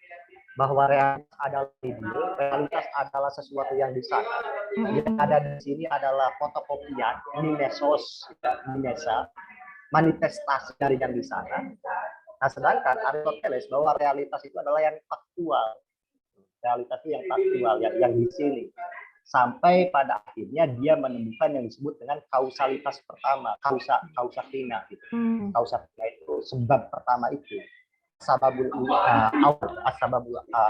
[SPEAKER 6] bahwa realitas adalah ideal, realitas adalah sesuatu yang di sana. Yang ada di sini adalah fotokopian, mimesa, manifestasi dari yang di sana. Nah, sedangkan Aristoteles bahwa realitas itu adalah yang faktual. Realitas itu yang faktual, yang di sini. sampai pada akhirnya dia menemukan yang disebut dengan kausalitas pertama, kausa kina gitu. Kausa kina itu sebab pertama itu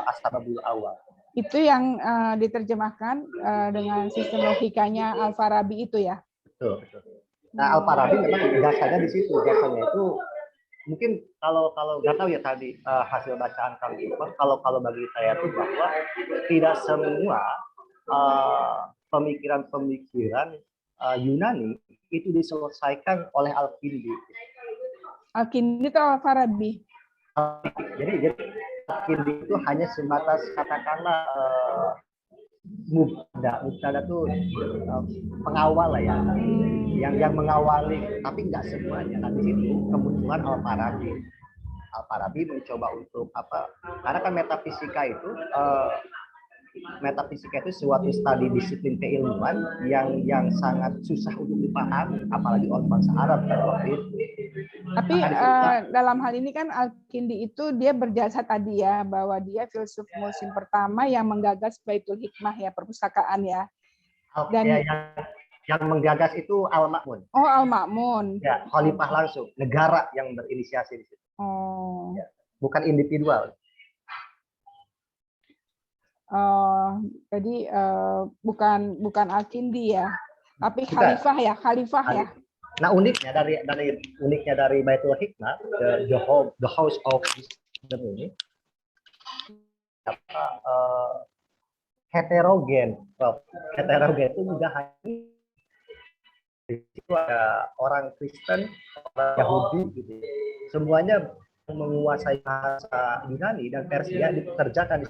[SPEAKER 6] asbabul awal.
[SPEAKER 2] Itu yang diterjemahkan dengan sistem logikanya Al-Farabi itu ya.
[SPEAKER 6] Betul. Nah, Al-Farabi memang dasarnya di situ. Dasarnya itu mungkin kalau nggak tahu ya tadi hasil bacaan kali itu, kalau bagi saya itu bahwa tidak semua pemikiran-pemikiran Yunani itu diselesaikan oleh Al-Kindi.
[SPEAKER 2] Al-Kindi itu Al-Farabi.
[SPEAKER 6] Jadi Al-Kindi itu hanya sebatas katakanlah mubtada itu pengawal lah ya, yang mengawali, tapi nggak semuanya. Nah di situ kemunculan Al-Farabi mencoba untuk apa? Karena kan metafisika itu suatu studi disiplin keilmuan yang sangat susah untuk dipahami, apalagi oleh bangsa Arab pada waktu itu.
[SPEAKER 2] Tapi dalam hal ini kan Al-Kindi itu dia berjasa tadi ya, bahwa dia filsuf Muslim pertama yang menggagas Baitul Hikmah ya, perpustakaan ya. Dan
[SPEAKER 6] yang menggagas itu Al-Ma'mun.
[SPEAKER 2] Oh, Al-Ma'mun.
[SPEAKER 6] Ya, khalifah langsung, negara yang berinisiasi di situ.
[SPEAKER 2] Oh.
[SPEAKER 6] Ya, bukan individual.
[SPEAKER 2] Jadi bukan Al-Kindi ya, tapi khalifah ya.
[SPEAKER 6] Nah uniknya dari Baitul Hikmah, the House of Wisdom ini heterogen itu juga hanya itu ada orang Kristen, orang Yahudi gitu. Semuanya menguasai bahasa Yunani dan Persia dikerjakan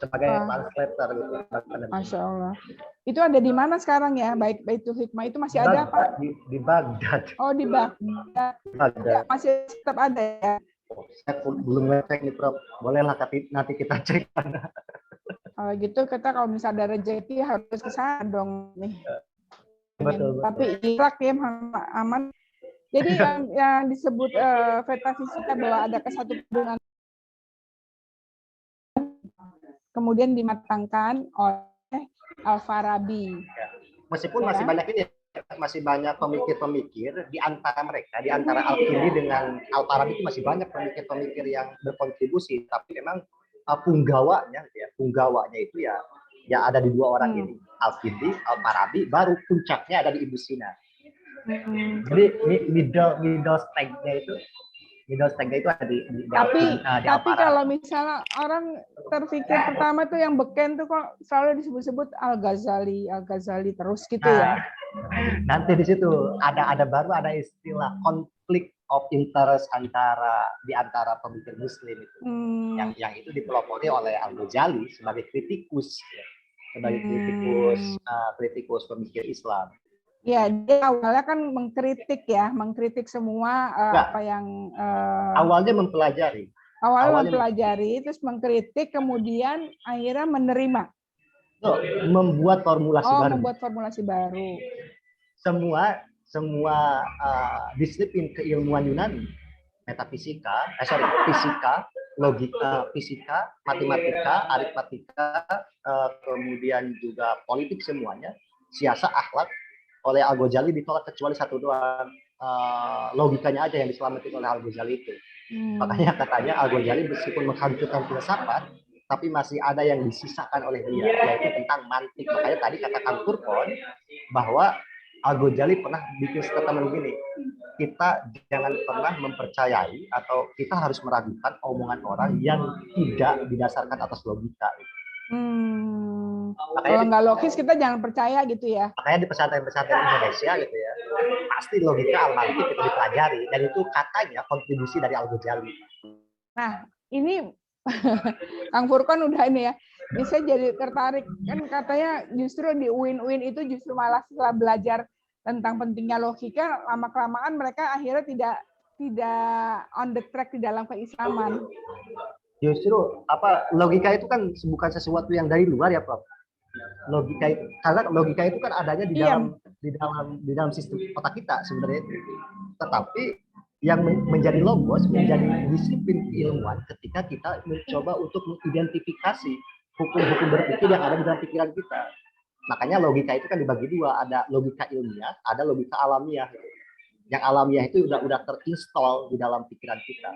[SPEAKER 6] sebagai translator gitu.
[SPEAKER 2] Masya Allah. Itu ada di mana sekarang ya? Baik Baitul Hikmah itu masih ada Pak?
[SPEAKER 6] Di Baghdad.
[SPEAKER 2] Oh di Baghdad. Ya, masih tetap ada ya?
[SPEAKER 6] Oh, saya belum ngecek nih Prof. Bolehlah nanti kita cek.
[SPEAKER 2] Kalau gitu kita kalau misalnya ada rezeki harus ke sana dong nih.
[SPEAKER 6] Betul.
[SPEAKER 2] Tapi Irak ya aman. Jadi yang disebut metafisika bahwa ada kesatuan kemudian dimatangkan oleh Al-Farabi.
[SPEAKER 6] Meskipun masih banyak pemikir-pemikir di antara mereka, di antara Al-Kindi dengan Al-Farabi itu masih banyak pemikir-pemikir yang berkontribusi, tapi memang punggawanya itu ya ada di dua orang ini, Al-Kindi, Al-Farabi, baru puncaknya ada di Ibnu Sina. Jadi middle stage-nya itu ada di
[SPEAKER 2] tapi kalau misalnya orang terpikir pertama tuh yang beken tuh kok selalu disebut-sebut Al-Ghazali terus gitu ya.
[SPEAKER 6] Nanti di situ ada istilah konflik of interest di antara pemikir Muslim itu. Yang itu dipelopori oleh Al-Ghazali sebagai kritikus pemikir Islam.
[SPEAKER 2] Ya, dia awalnya kan mengkritik semua apa yang
[SPEAKER 6] awalnya mempelajari.
[SPEAKER 2] Terus mengkritik, kemudian akhirnya menerima.
[SPEAKER 6] Membuat formulasi baru. Semua disiplin keilmuan Yunani, fisika, logika, fisika, matematika, aritmatika, kemudian juga politik semuanya, siasat, akhlak, oleh Al-Ghazali ditolak kecuali satu doang, logikanya aja yang diselamatkan oleh Al-Ghazali itu. Makanya katanya Al-Ghazali meskipun menghancurkan filsafat, tapi masih ada yang disisakan oleh dia, yaitu tentang mantik. Makanya tadi kata Kang Furqon bahwa Al-Ghazali pernah bikin statement begini, kita jangan pernah mempercayai atau kita harus meragukan omongan orang yang tidak didasarkan atas logika.
[SPEAKER 2] Kalau nggak logis kita jangan percaya gitu ya.
[SPEAKER 6] Makanya di pesantren-pesantren Indonesia gitu ya, pasti logika al-mantik itu dipelajari, dan itu katanya kontribusi dari Al-Ghazali.
[SPEAKER 2] Nah ini Kang Furqon udah ini ya, bisa jadi tertarik kan katanya justru di UIN itu justru malah setelah belajar tentang pentingnya logika, lama-kelamaan mereka akhirnya tidak on the track di dalam keislaman.
[SPEAKER 6] Justru logika itu kan bukan sesuatu yang dari luar ya Prof. Karena logika itu kan adanya di dalam sistem otak kita sebenarnya itu. Tetapi yang menjadi logos, menjadi disiplin keilmuan ketika kita mencoba untuk mengidentifikasi hukum-hukum berpikir yang ada di dalam pikiran kita. Makanya logika itu kan dibagi dua, ada logika ilmiah, ada logika alamiah. Yang alamiah itu udah terinstall di dalam pikiran kita.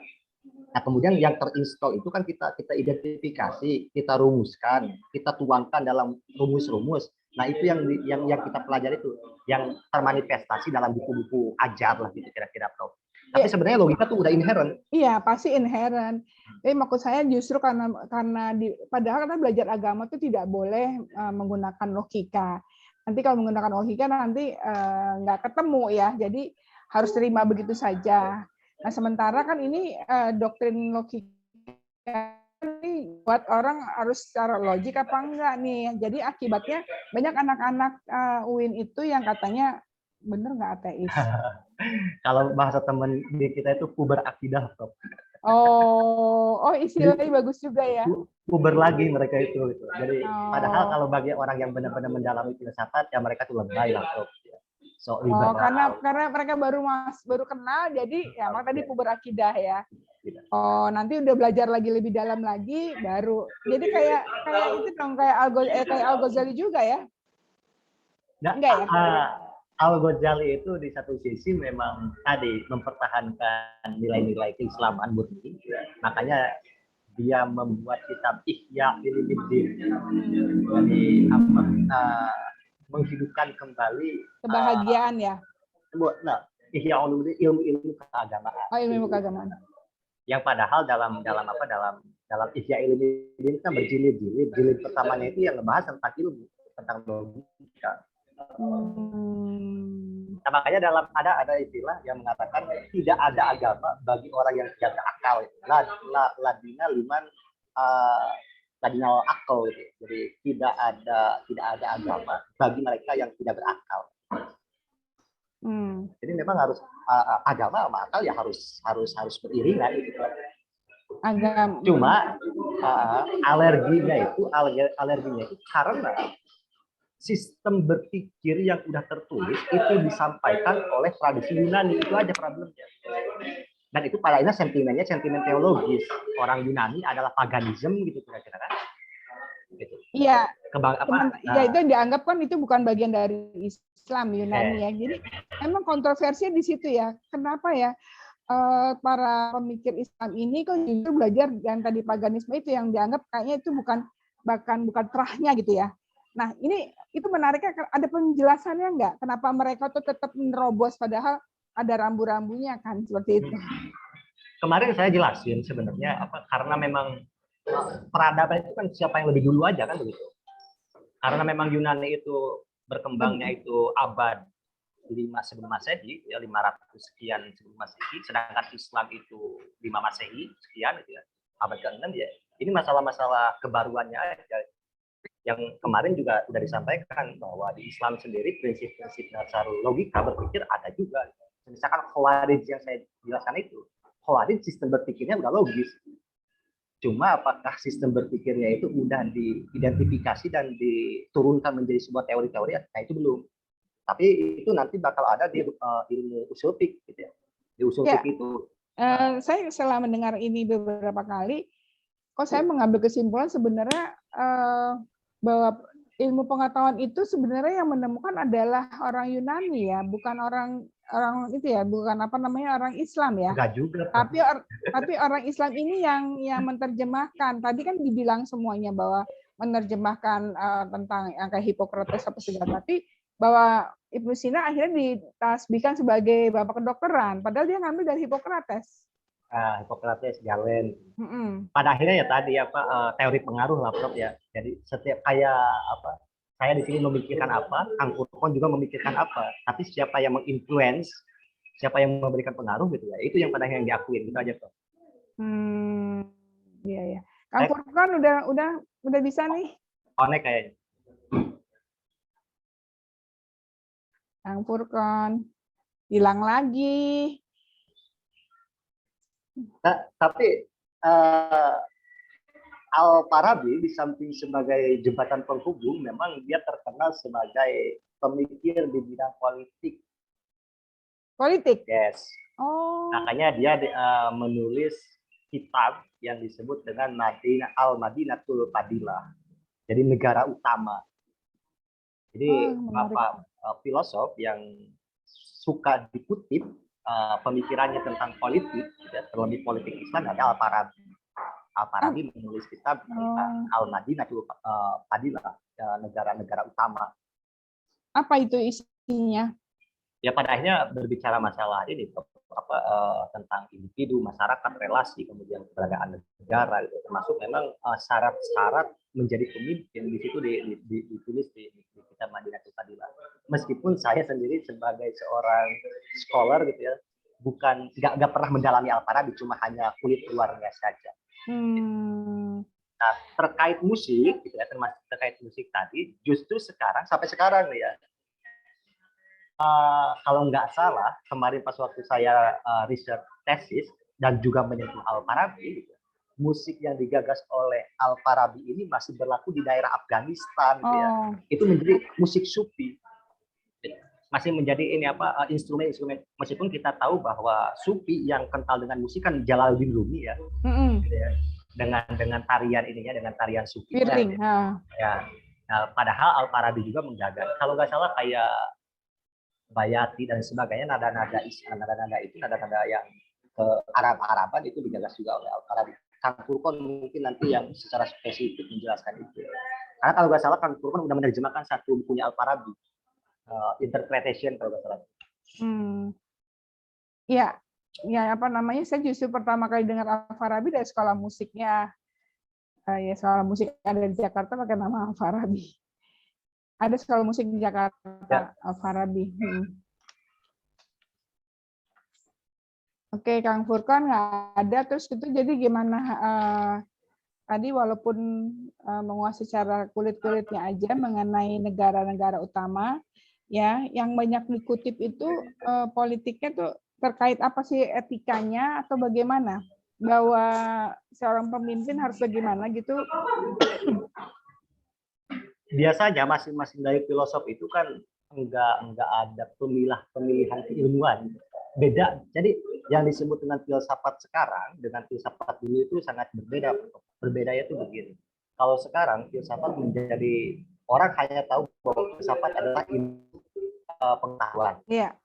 [SPEAKER 6] Nah, kemudian yang terinstall itu kan kita identifikasi, kita rumuskan, kita tuangkan dalam rumus-rumus. Nah, itu yang kita pelajari itu, yang termanifestasi dalam buku-buku ajar lah gitu kira-kira, Prof. Tapi sebenarnya logika tuh udah inherent.
[SPEAKER 2] Iya, pasti inherent. Tapi maksud saya justru karena padahal kita belajar agama itu tidak boleh menggunakan logika. Nanti kalau menggunakan logika nanti nggak ketemu ya. Jadi harus terima begitu saja. Nah, sementara kan ini doktrin logika ini buat orang harus secara logik apa enggak nih. Jadi akibatnya banyak anak-anak UIN itu yang katanya bener nggak ateis.
[SPEAKER 6] Kalau bahasa teman kita itu puber akidah, Prof.
[SPEAKER 2] Oh, istilahnya bagus juga ya.
[SPEAKER 6] Puber lagi mereka itu. Gitu. Jadi padahal kalau bagi orang yang benar-benar mendalami filsafat, ya mereka tuh lebay lah, Prof. So,
[SPEAKER 2] karena mereka baru kenal, jadi ya makanya tadi puber akidah ya. Oh, nanti udah belajar lagi lebih dalam lagi, baru. Jadi kayak itu dong, kayak Al-Ghazali juga ya? Enggak ya?
[SPEAKER 6] Al-Ghazali itu di satu sisi memang tadi mempertahankan nilai-nilai keislaman murni, makanya dia membuat kitab Ihya Ulumuddin, jadi menghidupkan kembali
[SPEAKER 2] kebahagiaan ya.
[SPEAKER 6] Nah, Ihya Ulumuddin ilmu keagamaan.
[SPEAKER 2] Oh, ilmu keagamaan.
[SPEAKER 6] Yang padahal dalam Ihya Ulumuddin kan berjilid-jilid. Jilid pertamanya itu yang ngebahas tentang ilmu, tentang logika. Nah, makanya ada istilah yang mengatakan tidak ada agama bagi orang yang tidak berakal. Ladina liman ladinal akal. Jadi tidak ada agama bagi mereka yang tidak berakal. Jadi memang harus agama sama akal ya harus beriringan gitu.
[SPEAKER 2] Agama.
[SPEAKER 6] Cuma alerginya itu karena sistem berpikir yang udah tertulis itu disampaikan oleh tradisi Yunani, itu aja problemnya. Dan itu pada akhirnya sentimen teologis. Orang Yunani adalah paganisme gitu kira-kira kan. Gitu.
[SPEAKER 2] Iya.
[SPEAKER 6] Ya
[SPEAKER 2] itu dianggap kan itu bukan bagian dari Islam Yunani ya. Jadi emang kontroversinya di situ ya. Kenapa ya para pemikir Islam ini kok justru belajar yang tadi paganisme itu yang dianggap kayaknya itu bukan terahnya gitu ya. Nah, itu menariknya, ada penjelasannya nggak? Kenapa mereka tuh tetap menerobos padahal ada rambu-rambunya kan seperti itu?
[SPEAKER 6] Kemarin saya jelasin sebenarnya karena memang peradaban itu kan siapa yang lebih dulu aja kan begitu. Karena memang Yunani itu berkembangnya itu abad 5 sebelum Masehi, ya 500 sekian sebelum Masehi, sedangkan Islam itu 5 Masehi sekian gitu ya. Abad ke-6 ya. Ini masalah-masalah kebaruannya aja. Yang kemarin juga sudah disampaikan bahwa di Islam sendiri prinsip-prinsip dasar logika berpikir ada juga. Misalkan Khawarij yang saya jelaskan itu, Khawarij sistem berpikirnya udah logis. Cuma apakah sistem berpikirnya itu udah diidentifikasi dan diturunkan menjadi sebuah teori-teori, nah itu belum. Tapi itu nanti bakal ada di ilmu usul fiqh gitu ya. Di usul fiqh itu.
[SPEAKER 2] Saya setelah mendengar ini beberapa kali, kok saya mengambil kesimpulan sebenarnya bahwa ilmu pengetahuan itu sebenarnya yang menemukan adalah orang Yunani ya, bukan orang itu ya, bukan orang Islam ya.
[SPEAKER 6] Enggak juga.
[SPEAKER 2] Tapi orang Islam ini yang menerjemahkan. Tadi kan dibilang semuanya bahwa menerjemahkan tentang yang kayak Hippocrates apa segala, tapi bahwa Ibnu Sina akhirnya ditasbihkan sebagai bapak kedokteran, padahal dia ngambil dari Hippocrates.
[SPEAKER 6] Hippocrates, Galen. Pada akhirnya ya tadi teori pengaruh lah, Prof ya. Jadi setiap saya di sini memikirkan apa, Kang Purkon juga memikirkan apa. Tapi siapa yang menginfluence, siapa yang memberikan pengaruh gitu ya, itu yang pada akhirnya yang diakuin gitu aja, Prof.
[SPEAKER 2] Iya ya. Kang Purkon udah bisa nih.
[SPEAKER 6] Connect kayaknya.
[SPEAKER 2] Kang Purkon hilang lagi.
[SPEAKER 6] Tapi Al-Farabi di samping sebagai jembatan penghubung, memang dia terkenal sebagai pemikir di bidang politik.
[SPEAKER 2] Politik?
[SPEAKER 6] Yes.
[SPEAKER 2] Oh.
[SPEAKER 6] Makanya dia menulis kitab yang disebut dengan Al-Madinatul Fadilah. Jadi negara utama. Jadi
[SPEAKER 2] menarik.
[SPEAKER 6] Bapak filosof yang suka dikutip pemikirannya tentang politik, ya, terlebih politik Islam, ada Al-Farabi. Al-Farabi menulis kitab tentang Al-Madinatul Fadilah, negara-negara utama.
[SPEAKER 2] Apa itu isinya?
[SPEAKER 6] Ya pada akhirnya berbicara masalah ini tentang individu, masyarakat, relasi, kemudian keberadaan negara, gitu. Termasuk memang syarat-syarat menjadi pemimpin di situ ditulis di kitab Madinatul Fadilah. Meskipun saya sendiri sebagai seorang scholar gitu ya, bukan nggak pernah mendalami Al-Farabi, cuma hanya kulit luarnya saja. Nah, terkait musik, gitu ya, termasuk terkait musik tadi, justru sekarang sampai sekarang nih ya, kalau nggak salah kemarin pas waktu saya research tesis dan juga menyentuh Al-Farabi, gitu, musik yang digagas oleh Al-Farabi ini masih berlaku di daerah Afghanistan, gitu ya. Itu menjadi musik sufi, masih menjadi ini instrumen-instrumen, meskipun kita tahu bahwa sufi yang kental dengan musik kan Jalaluddin Rumi ya, gitu ya. Dengan tarian ininya, dengan tarian sufi ya. Nah, padahal Al-Farabi juga menggagas, kalau nggak salah kayak Bayati dan sebagainya, nada-nada itu nada-nada yang ke Arab-Araban itu digagas juga oleh Al-Farabi. Kang Furqon mungkin nanti yang secara spesifik menjelaskan itu. Karena kalau nggak salah Kang Furqon udah menerjemahkan satu bukunya Al-Farabi, Interpretation kalau nggak salah.
[SPEAKER 2] Ya, apa namanya? Saya justru pertama kali dengar Al-Farabi dari sekolah musiknya. Ya, sekolah musik ada di Jakarta pakai nama Al-Farabi. Ada sekolah musik di Jakarta, Al-Farabi. Oke, Kang Furqon nggak ada, terus itu jadi gimana? Tadi walaupun menguasai secara kulit-kulitnya aja mengenai negara-negara utama, ya, yang banyak dikutip itu politiknya tuh terkait apa sih, etikanya atau bagaimana? Bahwa seorang pemimpin harus bagaimana gitu?
[SPEAKER 6] Biasanya masing-masing dari filosof itu kan enggak ada pemilihan keilmuan. Beda. Jadi yang disebut dengan filsafat sekarang dengan filsafat dulu itu sangat berbeda. Berbedanya itu begini. Kalau sekarang filsafat menjadi orang hanya tahu bahwa filsafat adalah ilmu pengetahuan.
[SPEAKER 2] Iya.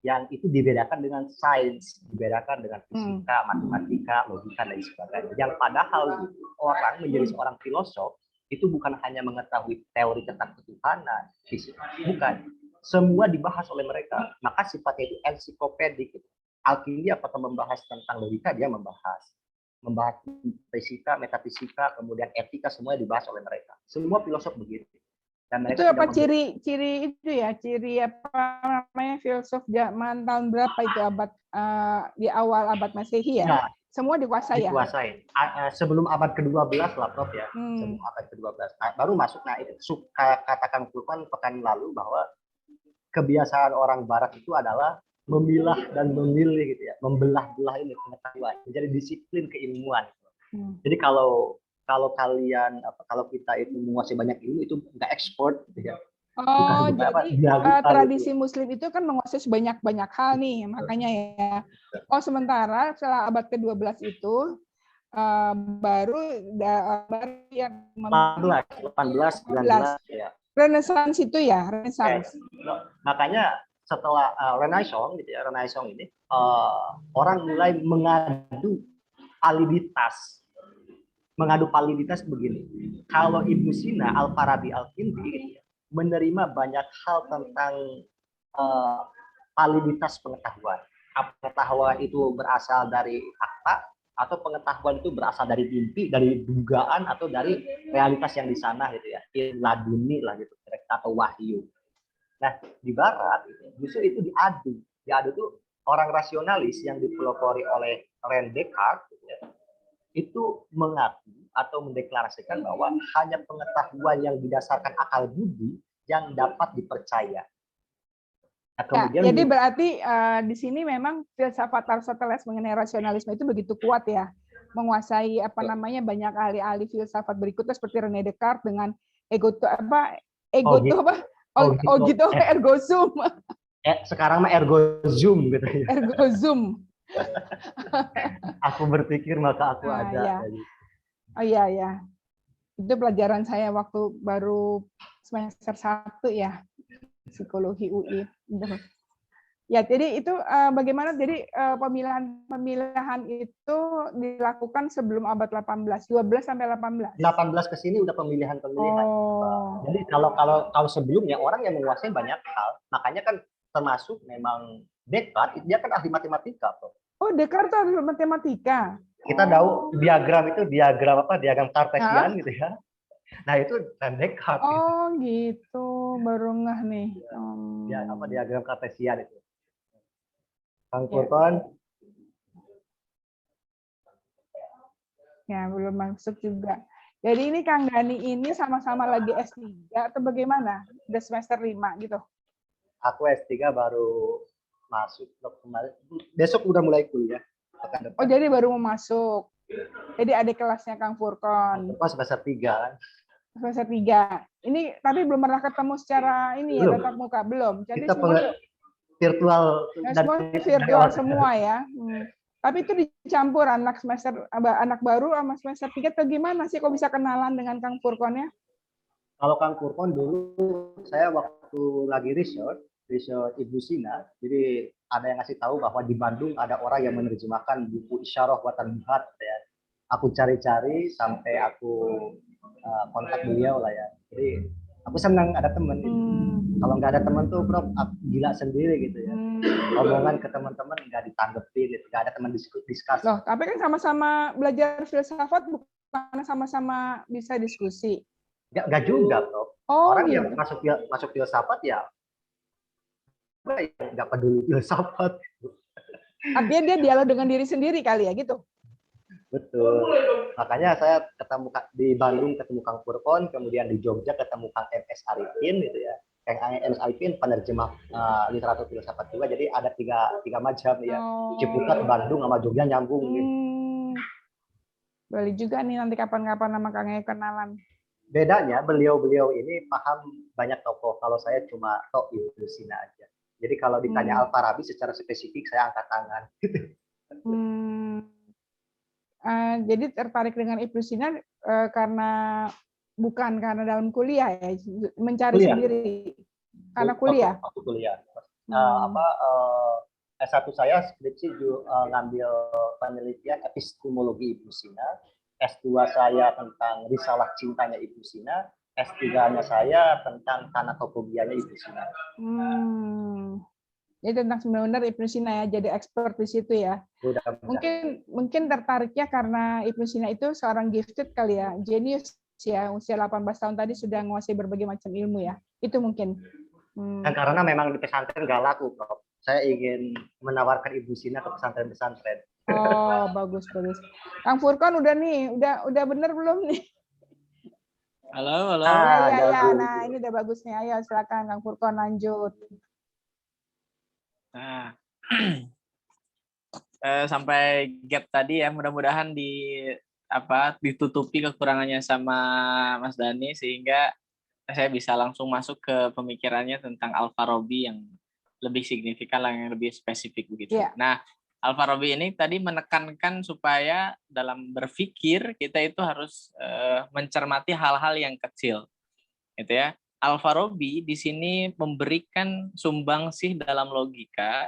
[SPEAKER 6] Yang itu dibedakan dengan sains, dibedakan dengan fisika, matematika, logika dan sebagainya. Yang padahal orang menjadi seorang filosof itu bukan hanya mengetahui teori tentang ketuhanan, bukan. Semua dibahas oleh mereka. Maka sifatnya itu ensiklopedik. Al-Kindi apakah membahas tentang logika? Dia membahas fisika, metafisika, kemudian etika, semuanya dibahas oleh mereka. Semua filosof begitu. Dan
[SPEAKER 2] itu apa ciri itu ya? Ciri apa namanya filsuf zaman tahun berapa itu, abad di awal abad Masehi ya? Nah, semua dikuasai ya?
[SPEAKER 6] Dikuasai. Sebelum abad ke-12 lah, Prof ya. Sebelum abad ke-12. Baru masuk. Nah, itu katakan Furqon pekan lalu bahwa kebiasaan orang Barat itu adalah memilah dan memilih gitu ya, membelah-belah ini pengetahuan, menjadi disiplin keilmuan. Jadi kalau kalian kalau kita itu menguasai banyak ilmu itu nggak ekspor gitu ya.
[SPEAKER 2] Jadi tradisi Muslim itu kan menguasai banyak hal nih, makanya ya. Sementara setelah abad ke-12 itu baru yang
[SPEAKER 6] 18, 19 ya.
[SPEAKER 2] Renaissance itu ya, Renaissance.
[SPEAKER 6] Makanya setelah Renaissance gitu ya, Renaissance ini orang mulai mengadu validitas begini. Kalau Ibnu Sina, Al-Farabi, Al-Kindi menerima banyak hal tentang validitas pengetahuan. Pengetahuan itu berasal dari fakta atau pengetahuan itu berasal dari mimpi, dari dugaan atau dari realitas yang di sana gitu ya. Laduni lah gitu, atau wahyu. Nah, di barat justru itu diadu. Diadu tuh orang rasionalis yang dipelopori oleh René Descartes gitu ya, itu mengaku atau mendeklarasikan bahwa hanya pengetahuan yang didasarkan akal budi yang dapat dipercaya. Nah, kemudian
[SPEAKER 2] jadi berarti di sini memang filsafat Aristoteles mengenai rasionalisme itu begitu kuat ya, menguasai banyak ahli-ahli filsafat berikutnya seperti René Descartes dengan ergo sum.
[SPEAKER 6] Sekarang mah ergo zoom gitu ya.
[SPEAKER 2] Ergo zoom.
[SPEAKER 6] Aku berpikir maka aku ada.
[SPEAKER 2] Ya. Oh iya ya. Itu pelajaran saya waktu baru semester 1 ya, psikologi UI. Ya, jadi itu bagaimana jadi pemilihan itu dilakukan sebelum abad 18, 12 sampai 18.
[SPEAKER 6] 18 ke sini udah pemilihan.
[SPEAKER 2] Oh.
[SPEAKER 6] Jadi kalau sebelumnya orang yang menguasai banyak hal, makanya kan termasuk memang Descartes, dia kan ahli matematika, Prof.
[SPEAKER 2] Oh, Descartes ahli matematika.
[SPEAKER 6] Kita tahu diagram itu diagram kartesian gitu ya. Nah, itu Descartes.
[SPEAKER 2] Oh, gitu. Baru ngeh nih.
[SPEAKER 6] Ya, diagram kartesian itu. Kang Furqon.
[SPEAKER 2] Ya, belum masuk juga. Jadi ini Kang Dani ini sama-sama lagi S3 atau bagaimana? Udah semester 5 gitu?
[SPEAKER 6] Aku S3 baru masuk kemarin. Besok udah mulai kuliah.
[SPEAKER 2] Oh, jadi baru mau masuk. Jadi adik kelasnya Kang Furqon.
[SPEAKER 6] Semester 3 kan.
[SPEAKER 2] Semester 3. Ini tapi belum pernah ketemu secara ini ya, tatap muka belum. Jadi
[SPEAKER 6] kita
[SPEAKER 2] semua
[SPEAKER 6] virtual
[SPEAKER 2] semua virtual semua ya. Tapi itu dicampur anak baru sama semester 3 atau gimana sih kok bisa kenalan dengan Kang Furqon ya?
[SPEAKER 6] Kalau Kang Furqon dulu saya waktu lagi research Ibu Sina, jadi ada yang ngasih tahu bahwa di Bandung ada orang yang menerjemahkan buku Isyarah wa Tanbihat ya. Aku cari-cari sampai aku kontak beliau lah ya. Jadi aku senang ada teman. Kalau nggak ada teman tuh Prof, gila sendiri gitu ya. Omongan ke teman-teman nggak ditanggepin, gitu. Nggak ada teman diskusi.
[SPEAKER 2] Loh, tapi kan sama-sama belajar filsafat bukan sama-sama bisa diskusi.
[SPEAKER 6] Nggak juga, Prof.
[SPEAKER 2] Oh,
[SPEAKER 6] orang
[SPEAKER 2] gitu.
[SPEAKER 6] yang masuk filsafat ya nggak peduli filsafat.
[SPEAKER 2] Artinya dia dialog dengan diri sendiri kali ya gitu.
[SPEAKER 6] Betul. Makanya saya ketemu di Bandung ketemu Kang Furqon, kemudian di Jogja ketemu Kang MS Arifin gitu ya. Kang MS Arifin penerjemah literatur filsafat juga. Jadi ada tiga macam ya. Ciputat, Bandung sama Jogja nyambung gitu.
[SPEAKER 2] Boleh juga nih nanti kapan-kapan sama Kang Eko kenalan.
[SPEAKER 6] Bedanya beliau-beliau ini paham banyak tokoh. Kalau saya cuma Ibnu Sina aja. Jadi kalau ditanya Al-Farabi secara spesifik saya angkat tangan.
[SPEAKER 2] Jadi tertarik dengan Ibnu Sina bukan karena dalam kuliah ya, mencari sendiri karena kuliah.
[SPEAKER 6] Waktu kuliah. S1 saya skripsi ngambil penelitian epistemologi Ibnu Sina. S2 saya tentang risalah cintanya Ibnu Sina. S3-nya saya tentang tanatofobianya Ibnu Sina.
[SPEAKER 2] Jadi tentang benar-benar Ibnu Sina ya, jadi expert di situ ya. Mungkin tertariknya karena Ibnu Sina itu seorang gifted kali ya, genius ya, usia 18 tahun tadi sudah menguasai berbagai macam ilmu ya. Itu mungkin.
[SPEAKER 6] Dan karena memang di pesantren nggak laku, Prof. Saya ingin menawarkan Ibnu Sina ke pesantren-pesantren.
[SPEAKER 2] Oh, bagus. Kang Furqon udah udah bener belum nih?
[SPEAKER 4] Halo.
[SPEAKER 2] Ya. Nah, ini udah bagus nih. Ayo silakan Kang Furqon lanjut.
[SPEAKER 4] Nah, sampai gap tadi ya, mudah-mudahan ditutupi kekurangannya sama Mas Dani sehingga saya bisa langsung masuk ke pemikirannya tentang Al-Farabi yang lebih signifikan, yang lebih spesifik begitu. Yeah. Nah, Al-Farabi ini tadi menekankan supaya dalam berpikir kita itu harus mencermati hal-hal yang kecil, gitu ya. Al-Farabi di sini memberikan sumbangsih dalam logika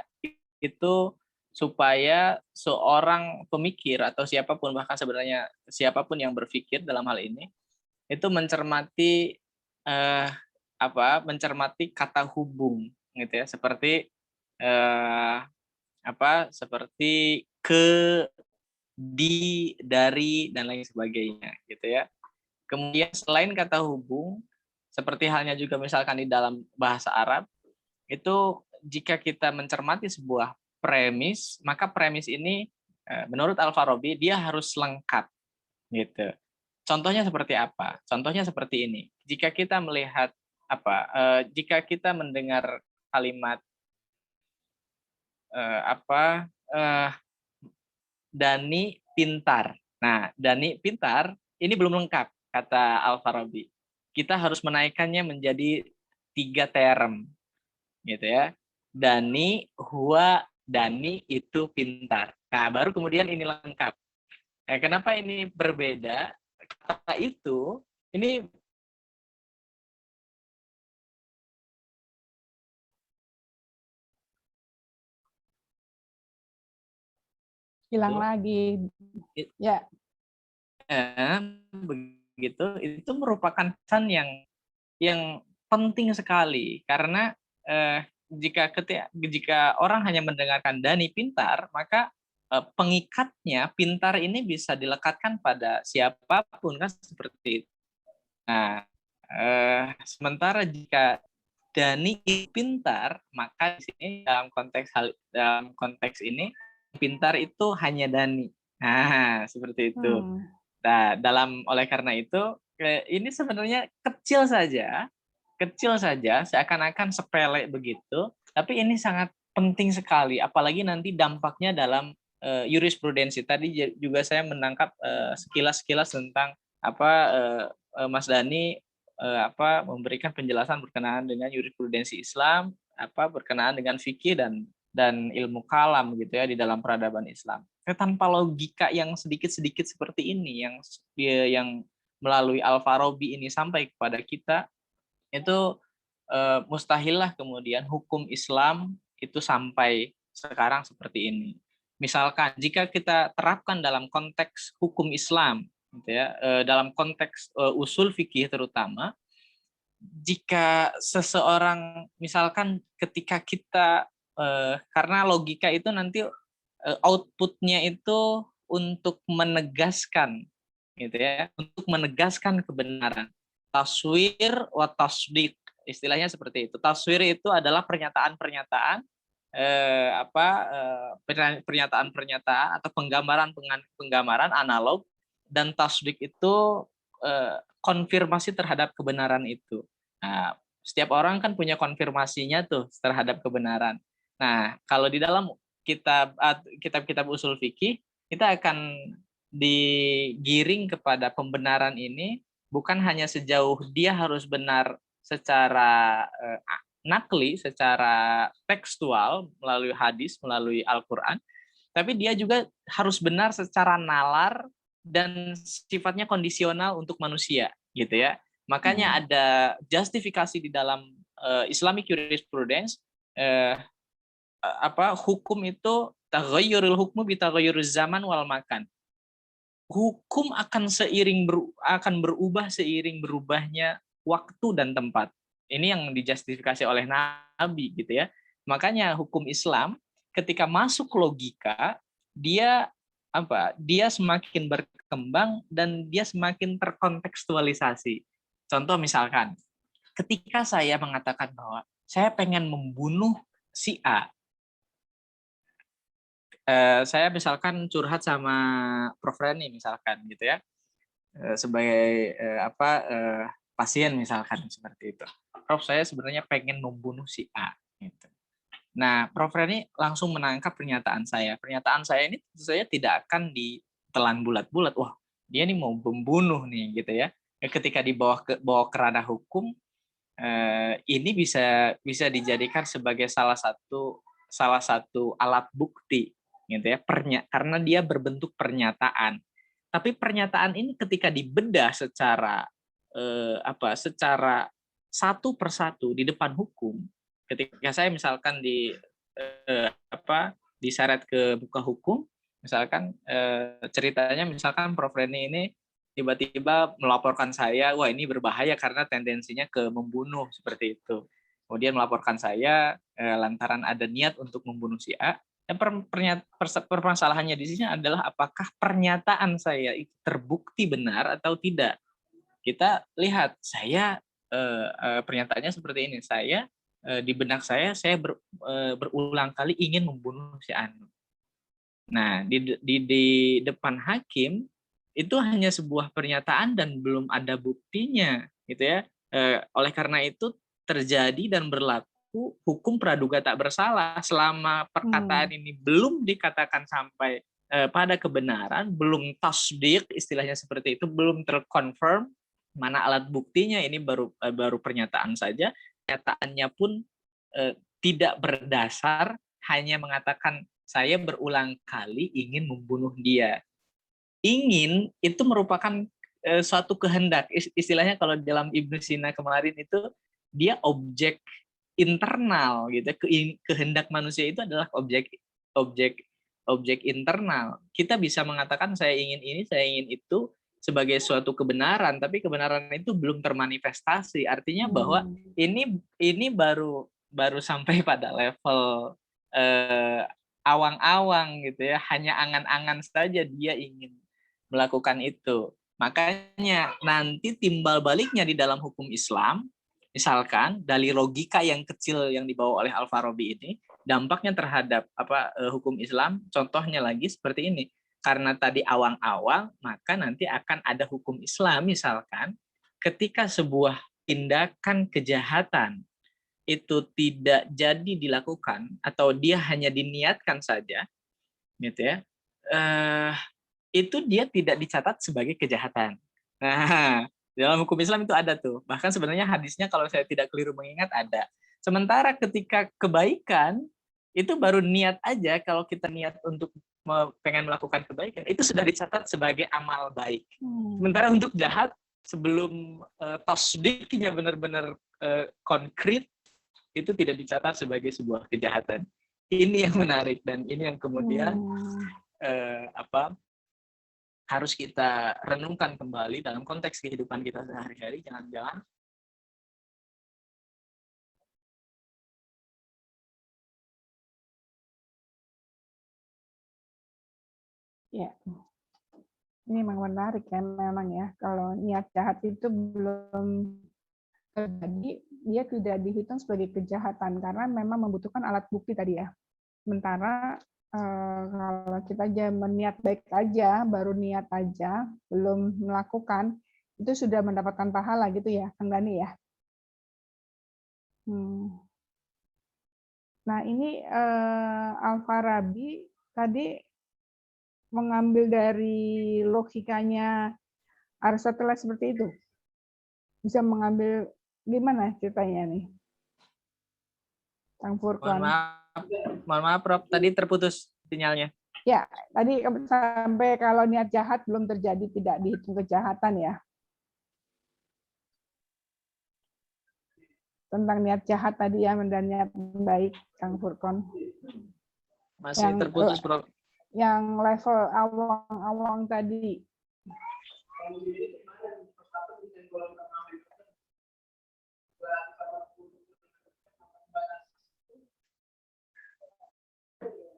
[SPEAKER 4] itu supaya seorang pemikir atau siapapun, bahkan sebenarnya siapapun yang berpikir dalam hal ini itu mencermati mencermati kata hubung, gitu ya, seperti seperti ke, di, dari, dan lain sebagainya, gitu ya. Kemudian selain kata hubung, seperti halnya juga misalkan di dalam bahasa Arab, itu jika kita mencermati sebuah premis, maka premis ini menurut Al-Farabi dia harus lengkap, gitu. Contohnya seperti apa? Contohnya seperti ini. Jika kita melihat jika kita mendengar kalimat Dani pintar. Nah, Dani pintar ini belum lengkap kata Al-Farabi. Kita harus menaikkannya menjadi 3 term, gitu ya. Dani itu pintar. Nah, baru kemudian ini lengkap. Kenapa ini berbeda? Kata itu ini
[SPEAKER 2] Hilang lagi. Ya.
[SPEAKER 4] Begitu, itu merupakan pesan yang penting sekali karena jika orang hanya mendengarkan Dani pintar, maka pengikatnya pintar ini bisa dilekatkan pada siapapun kan seperti itu. Nah, sementara jika Dani pintar, maka di sini dalam konteks ini pintar itu hanya Dani. Nah, seperti itu. Nah, oleh karena itu ini sebenarnya kecil saja, seakan-akan sepele begitu, tapi ini sangat penting sekali, apalagi nanti dampaknya dalam jurisprudensi. Tadi juga saya menangkap sekilas tentang Mas Dani memberikan penjelasan berkenaan dengan jurisprudensi Islam, berkenaan dengan fikih dan ilmu kalam gitu ya di dalam peradaban Islam. Tanpa logika yang sedikit-sedikit seperti ini yang melalui Al-Farabi ini sampai kepada kita, itu mustahillah kemudian hukum Islam itu sampai sekarang seperti ini. Misalkan jika kita terapkan dalam konteks hukum Islam, gitu ya, dalam konteks usul fikih terutama, jika seseorang misalkan ketika kita karena logika itu nanti outputnya itu untuk menegaskan, gitu ya, untuk menegaskan kebenaran. Taswir wa tasdiq, istilahnya seperti itu. Taswir itu adalah pernyataan-pernyataan pernyataan-pernyataan atau penggambaran analog, dan tasdik itu konfirmasi terhadap kebenaran itu. Nah, setiap orang kan punya konfirmasinya tuh terhadap kebenaran. Nah, kalau di dalam kitab-kitab usul fikih, kita akan digiring kepada pembenaran ini bukan hanya sejauh dia harus benar secara nakli, secara tekstual melalui hadis, melalui Al-Quran, tapi dia juga harus benar secara nalar dan sifatnya kondisional untuk manusia, gitu ya. Makanya ada justifikasi di dalam Islamic jurisprudence, hukum itu taghayyurul hukmu bi taghayyuriz zaman wal makan. Hukum akan berubah seiring berubahnya waktu dan tempat. Ini yang dijustifikasi oleh Nabi, gitu ya. Makanya hukum Islam ketika masuk logika, dia semakin berkembang dan dia semakin terkontekstualisasi. Contoh misalkan, ketika saya mengatakan bahwa saya pengen membunuh si A, saya misalkan curhat sama Prof. Reni misalkan, gitu ya, sebagai pasien misalkan seperti itu. Prof, saya sebenarnya pengen membunuh si A. Gitu. Nah, Prof. Reni langsung menangkap pernyataan saya. Pernyataan saya ini tentu saja tidak akan ditelan bulat-bulat. Wah, dia nih mau membunuh nih, gitu ya. Ketika dibawa ke ranah hukum, ini bisa dijadikan sebagai salah satu alat bukti, gitu ya. Karena dia berbentuk pernyataan. Tapi pernyataan ini ketika dibedah secara satu persatu di depan hukum, ketika saya misalkan diseret ke muka hukum, misalkan ceritanya misalkan Prof. Reni ini tiba-tiba melaporkan saya, wah ini berbahaya karena tendensinya ke membunuh seperti itu. Kemudian melaporkan saya lantaran ada niat untuk membunuh si A. Permasalahannya di sini adalah apakah pernyataan saya itu terbukti benar atau tidak. Kita lihat, saya pernyataannya seperti ini, saya di benak saya berulang kali ingin membunuh si Anu. Nah, di depan hakim itu hanya sebuah pernyataan dan belum ada buktinya, gitu ya. Oleh karena itu terjadi dan berlaku hukum praduga tak bersalah selama perkataan ini belum dikatakan sampai pada kebenaran, belum tasdik, istilahnya seperti itu, belum terkonfirm mana alat buktinya, ini baru pernyataan saja. Pernyataannya pun tidak berdasar, hanya mengatakan saya berulang kali ingin membunuh dia. Ingin itu merupakan suatu kehendak. Istilahnya kalau dalam Ibnu Sina kemarin itu dia objek internal, gitu. Kehendak manusia itu adalah objek objek internal. Kita bisa mengatakan saya ingin ini, saya ingin itu sebagai suatu kebenaran, tapi kebenaran itu belum termanifestasi. Artinya bahwa ini baru sampai pada level awang-awang gitu ya, hanya angan-angan saja dia ingin melakukan itu. Makanya nanti timbal baliknya di dalam hukum Islam, misalkan dari logika yang kecil yang dibawa oleh Al-Farabi ini, dampaknya terhadap hukum Islam, contohnya lagi seperti ini. Karena tadi awang-awang, maka nanti akan ada hukum Islam, misalkan ketika sebuah tindakan kejahatan itu tidak jadi dilakukan atau dia hanya diniatkan saja, gitu ya, itu dia tidak dicatat sebagai kejahatan. Nah, dalam hukum Islam itu ada tuh. Bahkan sebenarnya hadisnya kalau saya tidak keliru mengingat ada. Sementara ketika kebaikan itu baru niat aja, kalau kita niat untuk pengen melakukan kebaikan itu sudah dicatat sebagai amal baik. Sementara untuk jahat sebelum tasdiknya benar-benar konkret itu tidak dicatat sebagai sebuah kejahatan. Ini yang menarik dan ini yang kemudian harus kita renungkan kembali dalam konteks kehidupan kita sehari-hari. Jangan-jangan
[SPEAKER 2] ya, ini memang menarik ya, memang ya. Kalau niat jahat itu belum terjadi, dia tidak dihitung sebagai kejahatan karena memang membutuhkan alat bukti tadi ya. Sementara kalau kita aja meniat baik aja, baru niat aja, belum melakukan, itu sudah mendapatkan pahala gitu ya, Kang Dani ya. Nah ini Al-Farabi tadi mengambil dari logikanya Aristoteles seperti itu. Bisa mengambil gimana ceritanya nih? Kang Furqon.
[SPEAKER 4] Mohon maaf Prof, tadi terputus sinyalnya.
[SPEAKER 2] Ya, tadi sampai kalau niat jahat belum terjadi tidak dihitung kejahatan ya. Tentang niat jahat tadi ya, dan niat baik, Kang Furqon.
[SPEAKER 4] Masih terputus Prof.
[SPEAKER 2] Yang level awang-awang tadi.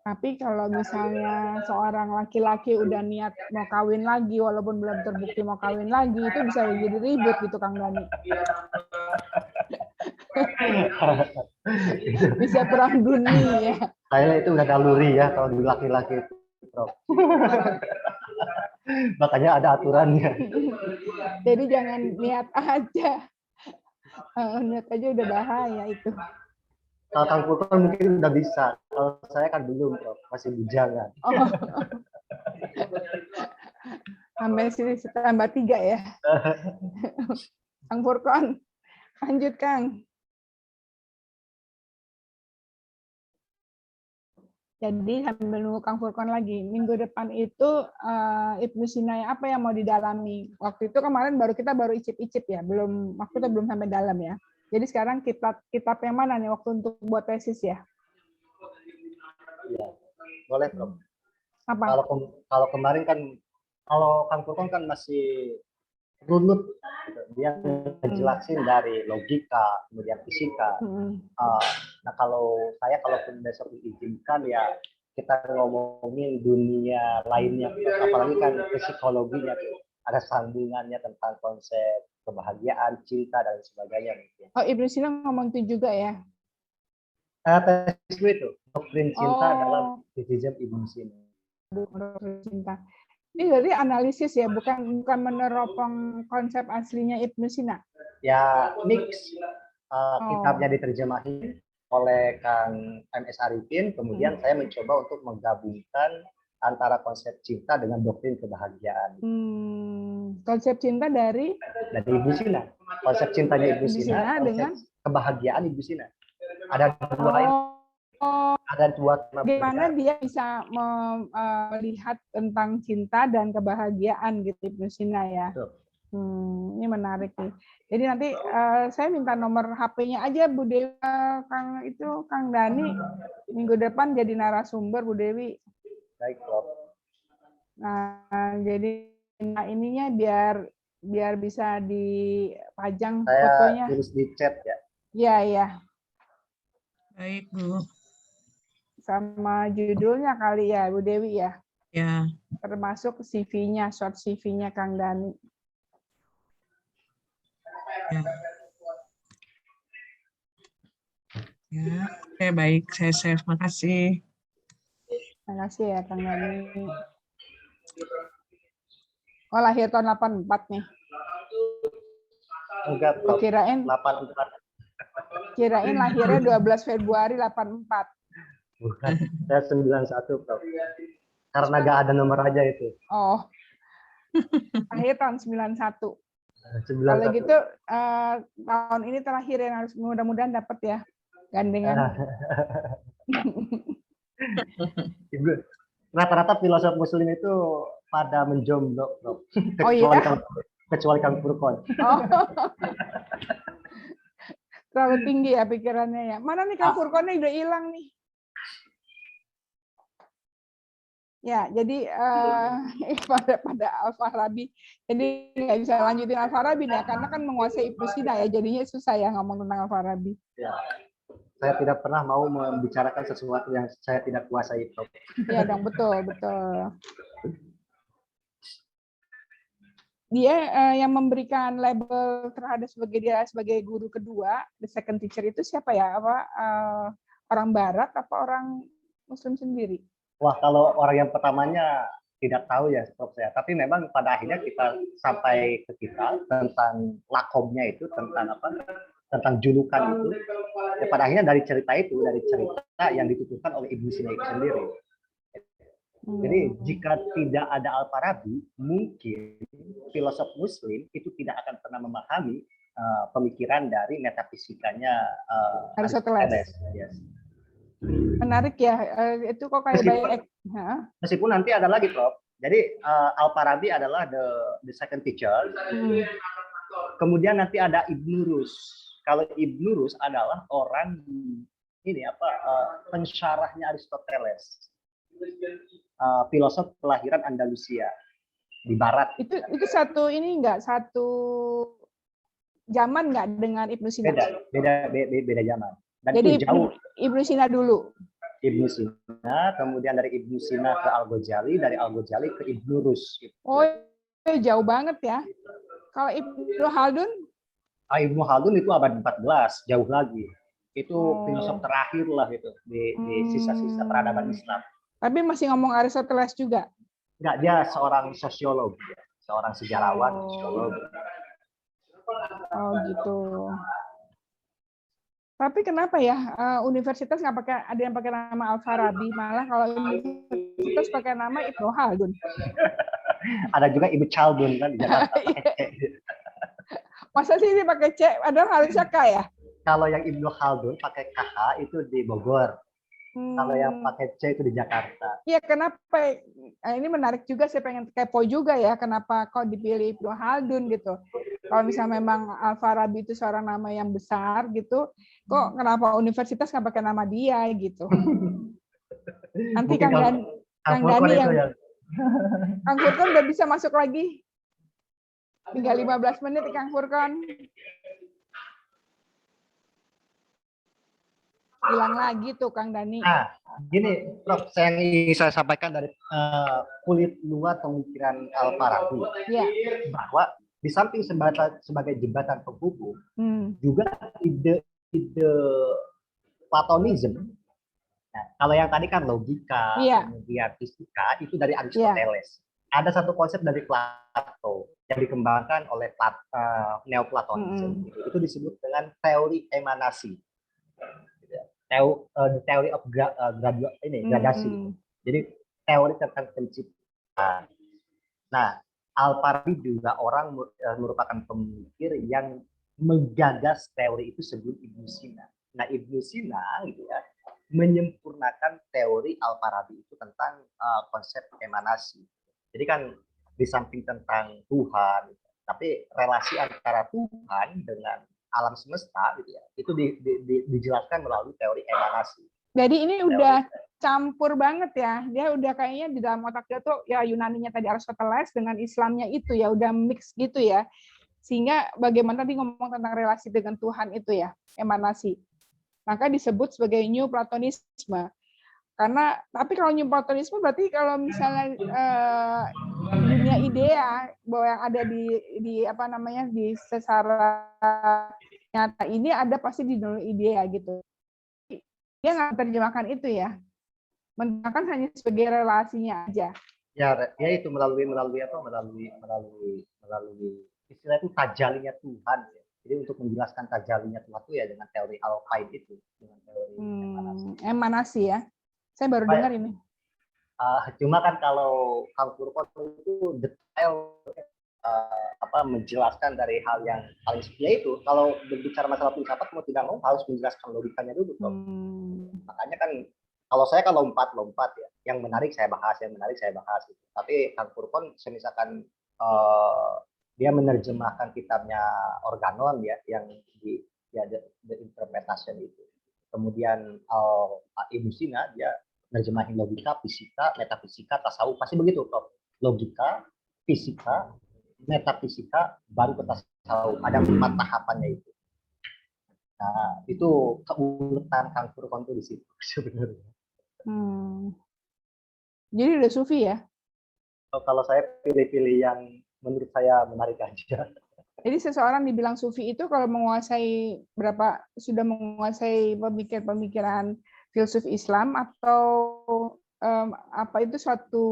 [SPEAKER 2] Tapi kalau misalnya seorang laki-laki udah niat mau kawin lagi, walaupun belum terbukti mau kawin lagi, itu bisa jadi ribut gitu, Kang Dani. Bisa perang dunia.
[SPEAKER 6] Kayaknya itu udah naluri ya kalau di laki-laki itu, Prof. Makanya ada aturannya.
[SPEAKER 2] Jadi jangan niat aja. Niat aja udah bahaya itu.
[SPEAKER 6] Kalau Kang Furqon mungkin udah bisa. Kalau saya kan belum, Prof. Masih bujangan.
[SPEAKER 2] Oh. Sampai sini tambah 3 ya. Kang Furqon, lanjut Kang. Jadi sambil nunggu Kang Furqon lagi, minggu depan itu Ibnu Sina apa yang mau didalami? Waktu itu kemarin kita baru icip-icip ya, waktu itu belum sampai dalam ya. Jadi sekarang kitab yang mana nih waktu untuk buat tesis ya?
[SPEAKER 6] Ya, boleh Prof.
[SPEAKER 2] Apa?
[SPEAKER 6] Kalau kemarin kan, kalau Kang Furqon kan masih runut, dia ngejelasin dari logika, kemudian fisika. Nah kalau saya, kalaupun besok diizinkan ya kita ngomongin dunia lainnya, apalagi kan psikologinya, ada sambungannya tentang konsep kebahagiaan, cinta dan sebagainya mungkin.
[SPEAKER 2] Oh, Ibnu Sina ngomong itu juga ya?
[SPEAKER 6] Tesis itu doktrin cinta dalam Buddhism Ibnu Sina.
[SPEAKER 2] Doktrin cinta. Ini dari analisis ya, bukan meneropong konsep aslinya Ibnu Sina.
[SPEAKER 6] Ya mix, kitabnya diterjemahin oleh Kang MS Arifin, kemudian saya mencoba untuk menggabungkan antara konsep cinta dengan doktrin kebahagiaan.
[SPEAKER 2] Konsep cinta dari
[SPEAKER 6] Ibu Sina, konsep cintanya Ibu Sina, konsep
[SPEAKER 2] dengan
[SPEAKER 6] kebahagiaan Ibu Sina. Ada dua ini. Ada dua tema.
[SPEAKER 2] Bagaimana dia bisa melihat tentang cinta dan kebahagiaan gitu Ibnu Sina ya. Ini menarik nih. Jadi nanti saya minta nomor HP-nya aja Bu Dewi, Kang Dani minggu depan jadi narasumber Bu Dewi.
[SPEAKER 6] Baik, Prof.
[SPEAKER 2] Nah, jadi ininya biar bisa dipajang
[SPEAKER 6] Saya
[SPEAKER 2] fotonya.
[SPEAKER 6] tulis di chat ya.
[SPEAKER 2] Iya, iya.
[SPEAKER 1] Baik, Bu.
[SPEAKER 2] Sama judulnya kali ya, Bu Dewi ya.
[SPEAKER 1] Ya,
[SPEAKER 2] Termasuk CV-nya, short CV-nya Kang Dani.
[SPEAKER 1] ya. Ya, oke, baik. Saya save. Makasih.
[SPEAKER 2] Terima kasih ya Kang Dani. Oh, lahir tahun 84 nih.
[SPEAKER 6] Enggak,
[SPEAKER 2] Oh,
[SPEAKER 6] Prof.
[SPEAKER 2] kirain
[SPEAKER 6] 84.
[SPEAKER 2] lahirnya 12 Februari 84.
[SPEAKER 6] Bukan. Saya 91, Prof. Karena nggak ada nomor aja itu.
[SPEAKER 2] Oh, lahir tahun 91.
[SPEAKER 6] 91.
[SPEAKER 2] Kalau gitu tahun ini terakhir yang harus mudah-mudahan dapat ya gandengan.
[SPEAKER 6] Ibu, rata-rata filosof muslim itu pada menjomblo, Prof.
[SPEAKER 2] Oh
[SPEAKER 6] Kecuali
[SPEAKER 2] iya?
[SPEAKER 6] kecuali Kang Furqon.
[SPEAKER 2] Oh. Terlalu tinggi ya pikirannya ya. Mana nih Kang Furqonnya udah hilang nih. Ya, jadi pada Al-Farabi, jadi nggak bisa lanjutin Al-Farabi ya, karena kan menguasai Ibnu Sina ya, jadinya susah ya ngomong tentang Al-Farabi.
[SPEAKER 6] Ya. Saya tidak pernah mau membicarakan sesuatu yang saya tidak kuasai, Prof.
[SPEAKER 2] Iya dong, betul, betul. Dia yang memberikan label terhadap dia sebagai guru kedua, the second teacher itu siapa ya? Apa orang Barat apa orang Muslim sendiri?
[SPEAKER 6] Wah, kalau orang yang pertamanya tidak tahu ya, Prof. saya. Tapi memang pada akhirnya kita sampai ke kita tentang lakomnya itu, tentang apa? Tentang julukan itu. Ya, pada akhirnya dari cerita yang dituturkan oleh Ibnu Sina itu sendiri. Jadi jika tidak ada Al-Farabi, mungkin filosof Muslim itu tidak akan pernah memahami pemikiran dari metafisikanya
[SPEAKER 2] Aristoteles.
[SPEAKER 6] Yes.
[SPEAKER 2] Menarik ya, itu kok kayak baik.
[SPEAKER 6] Meskipun nanti ada lagi, Prof. Jadi Al-Farabi adalah the second teacher. Kemudian nanti ada Ibnu Rus. Kalau Ibnu Rus adalah orang ini pensyarahnya Aristoteles. Filosof kelahiran Andalusia di barat.
[SPEAKER 2] Itu satu ini enggak, satu zaman enggak dengan Ibnu Sina?
[SPEAKER 6] Beda zaman. Dan
[SPEAKER 2] jadi
[SPEAKER 6] itu jauh.
[SPEAKER 2] Ibnu Sina dulu.
[SPEAKER 6] Ibnu Sina, kemudian dari Ibnu Sina ke Al-Ghazali, dari Al-Ghazali ke Ibnu Rus.
[SPEAKER 2] Oh, jauh banget ya. Kalau Ibnu Khaldun?
[SPEAKER 6] Ibnu Khaldun itu abad 14, jauh lagi. Itu filosof terakhir lah itu di sisa-sisa peradaban Islam.
[SPEAKER 2] Tapi masih ngomong Aristoteles juga?
[SPEAKER 6] Enggak, dia seorang sosiolog, seorang sejarawan, sosiolog.
[SPEAKER 2] Oh gitu. Tapi kenapa ya universitas nggak pakai, ada yang pakai nama Al-Farabi, malah kalau universitas pakai nama Ibnu Khaldun.
[SPEAKER 6] Ada juga Ibnu Khaldun kan di Jakarta.
[SPEAKER 2] Masa sih ini pakai C, padahal harusnya K ya?
[SPEAKER 6] Kalau yang Ibnu Khaldun pakai KH itu di Bogor. Kalau yang pakai C itu di Jakarta.
[SPEAKER 2] Iya, kenapa? Ini menarik juga, saya pengen kepo juga ya, kenapa kok dipilih Ibnu Khaldun gitu. Kalau misalnya memang Al-Farabi itu seorang nama yang besar gitu, kok kenapa universitas nggak pakai nama dia gitu. Nanti Kang Dani yang ya. Kang Furqon udah bisa masuk lagi. Tinggal 15 menit Kang Furqon. Hilang lagi tuh Kang Dani.
[SPEAKER 6] Nah, gini, Prof, saya sampaikan dari kulit luar pemikiran Al-Farabi, bahwa di samping sebagai jembatan penghubung, juga ide Platonisme. Nah, kalau yang tadi kan logika, kemudian fisika itu dari Aristoteles. Ada satu konsep dari Plato yang dikembangkan oleh Neoplatonisme. Itu disebut dengan teori emanasi. The theory of gradasi. Jadi teori tentang penciptaan. Nah, Al-Farabi juga orang merupakan pemikir yang menggagas teori itu sebelum Ibnu Sina. Nah, Ibnu Sina gitu ya, menyempurnakan teori Al-Farabi itu tentang konsep emanasi. Jadi kan di samping tentang Tuhan, tapi relasi antara Tuhan dengan alam semesta gitu ya, itu dijelaskan melalui teori emanasi.
[SPEAKER 2] Jadi ini udah campur banget ya. Dia udah kayaknya di dalam otak dia tuh ya Yunaninya tadi Aristoteles dengan Islamnya itu ya udah mix gitu ya. Sehingga bagaimana tadi ngomong tentang relasi dengan Tuhan itu ya, emanasi. Maka disebut sebagai New Platonisme. Karena tapi kalau New Platonisme berarti kalau misalnya dunia idea bahwa yang ada di apa namanya di secara nyata ini ada pasti di dunia idea gitu. Dia nggak terjemahkan itu ya, menerjemahkan hanya sebagai relasinya aja.
[SPEAKER 6] Ya itu melalui istilah itu tajalinya Tuhan ya. Jadi untuk menjelaskan tajalinya Tuhan itu ya dengan teori Al-Qaid itu, dengan teori
[SPEAKER 2] emanasi ya. Saya baru dengar ini.
[SPEAKER 6] Cuma kan kalau Kang Furqon itu detail menjelaskan dari hal yang paling sebenarnya itu kalau berbicara masalah filsafat mau tidak mau harus menjelaskan logikanya dulu. Makanya kan kalau saya lompat ya, yang menarik saya bahas gitu. Tapi Kang Furqon misalkan dia menerjemahkan kitabnya Organon ya yang di the interpretation itu. Kemudian Ibnu Sina dia menerjemahin logika, fisika, metafisika, tasawuf, pasti begitu Prof. Logika, fisika, metafisika, baru ke tasawuf. Ada 4 tahapannya itu. Nah, itu keuletan Kang Furqon itu di situ sebenarnya.
[SPEAKER 2] Jadi udah sufi ya?
[SPEAKER 6] Kalau saya pilih-pilih yang menurut saya menarik aja.
[SPEAKER 2] Jadi seseorang dibilang sufi itu kalau sudah menguasai pemikiran filsuf Islam atau apa itu suatu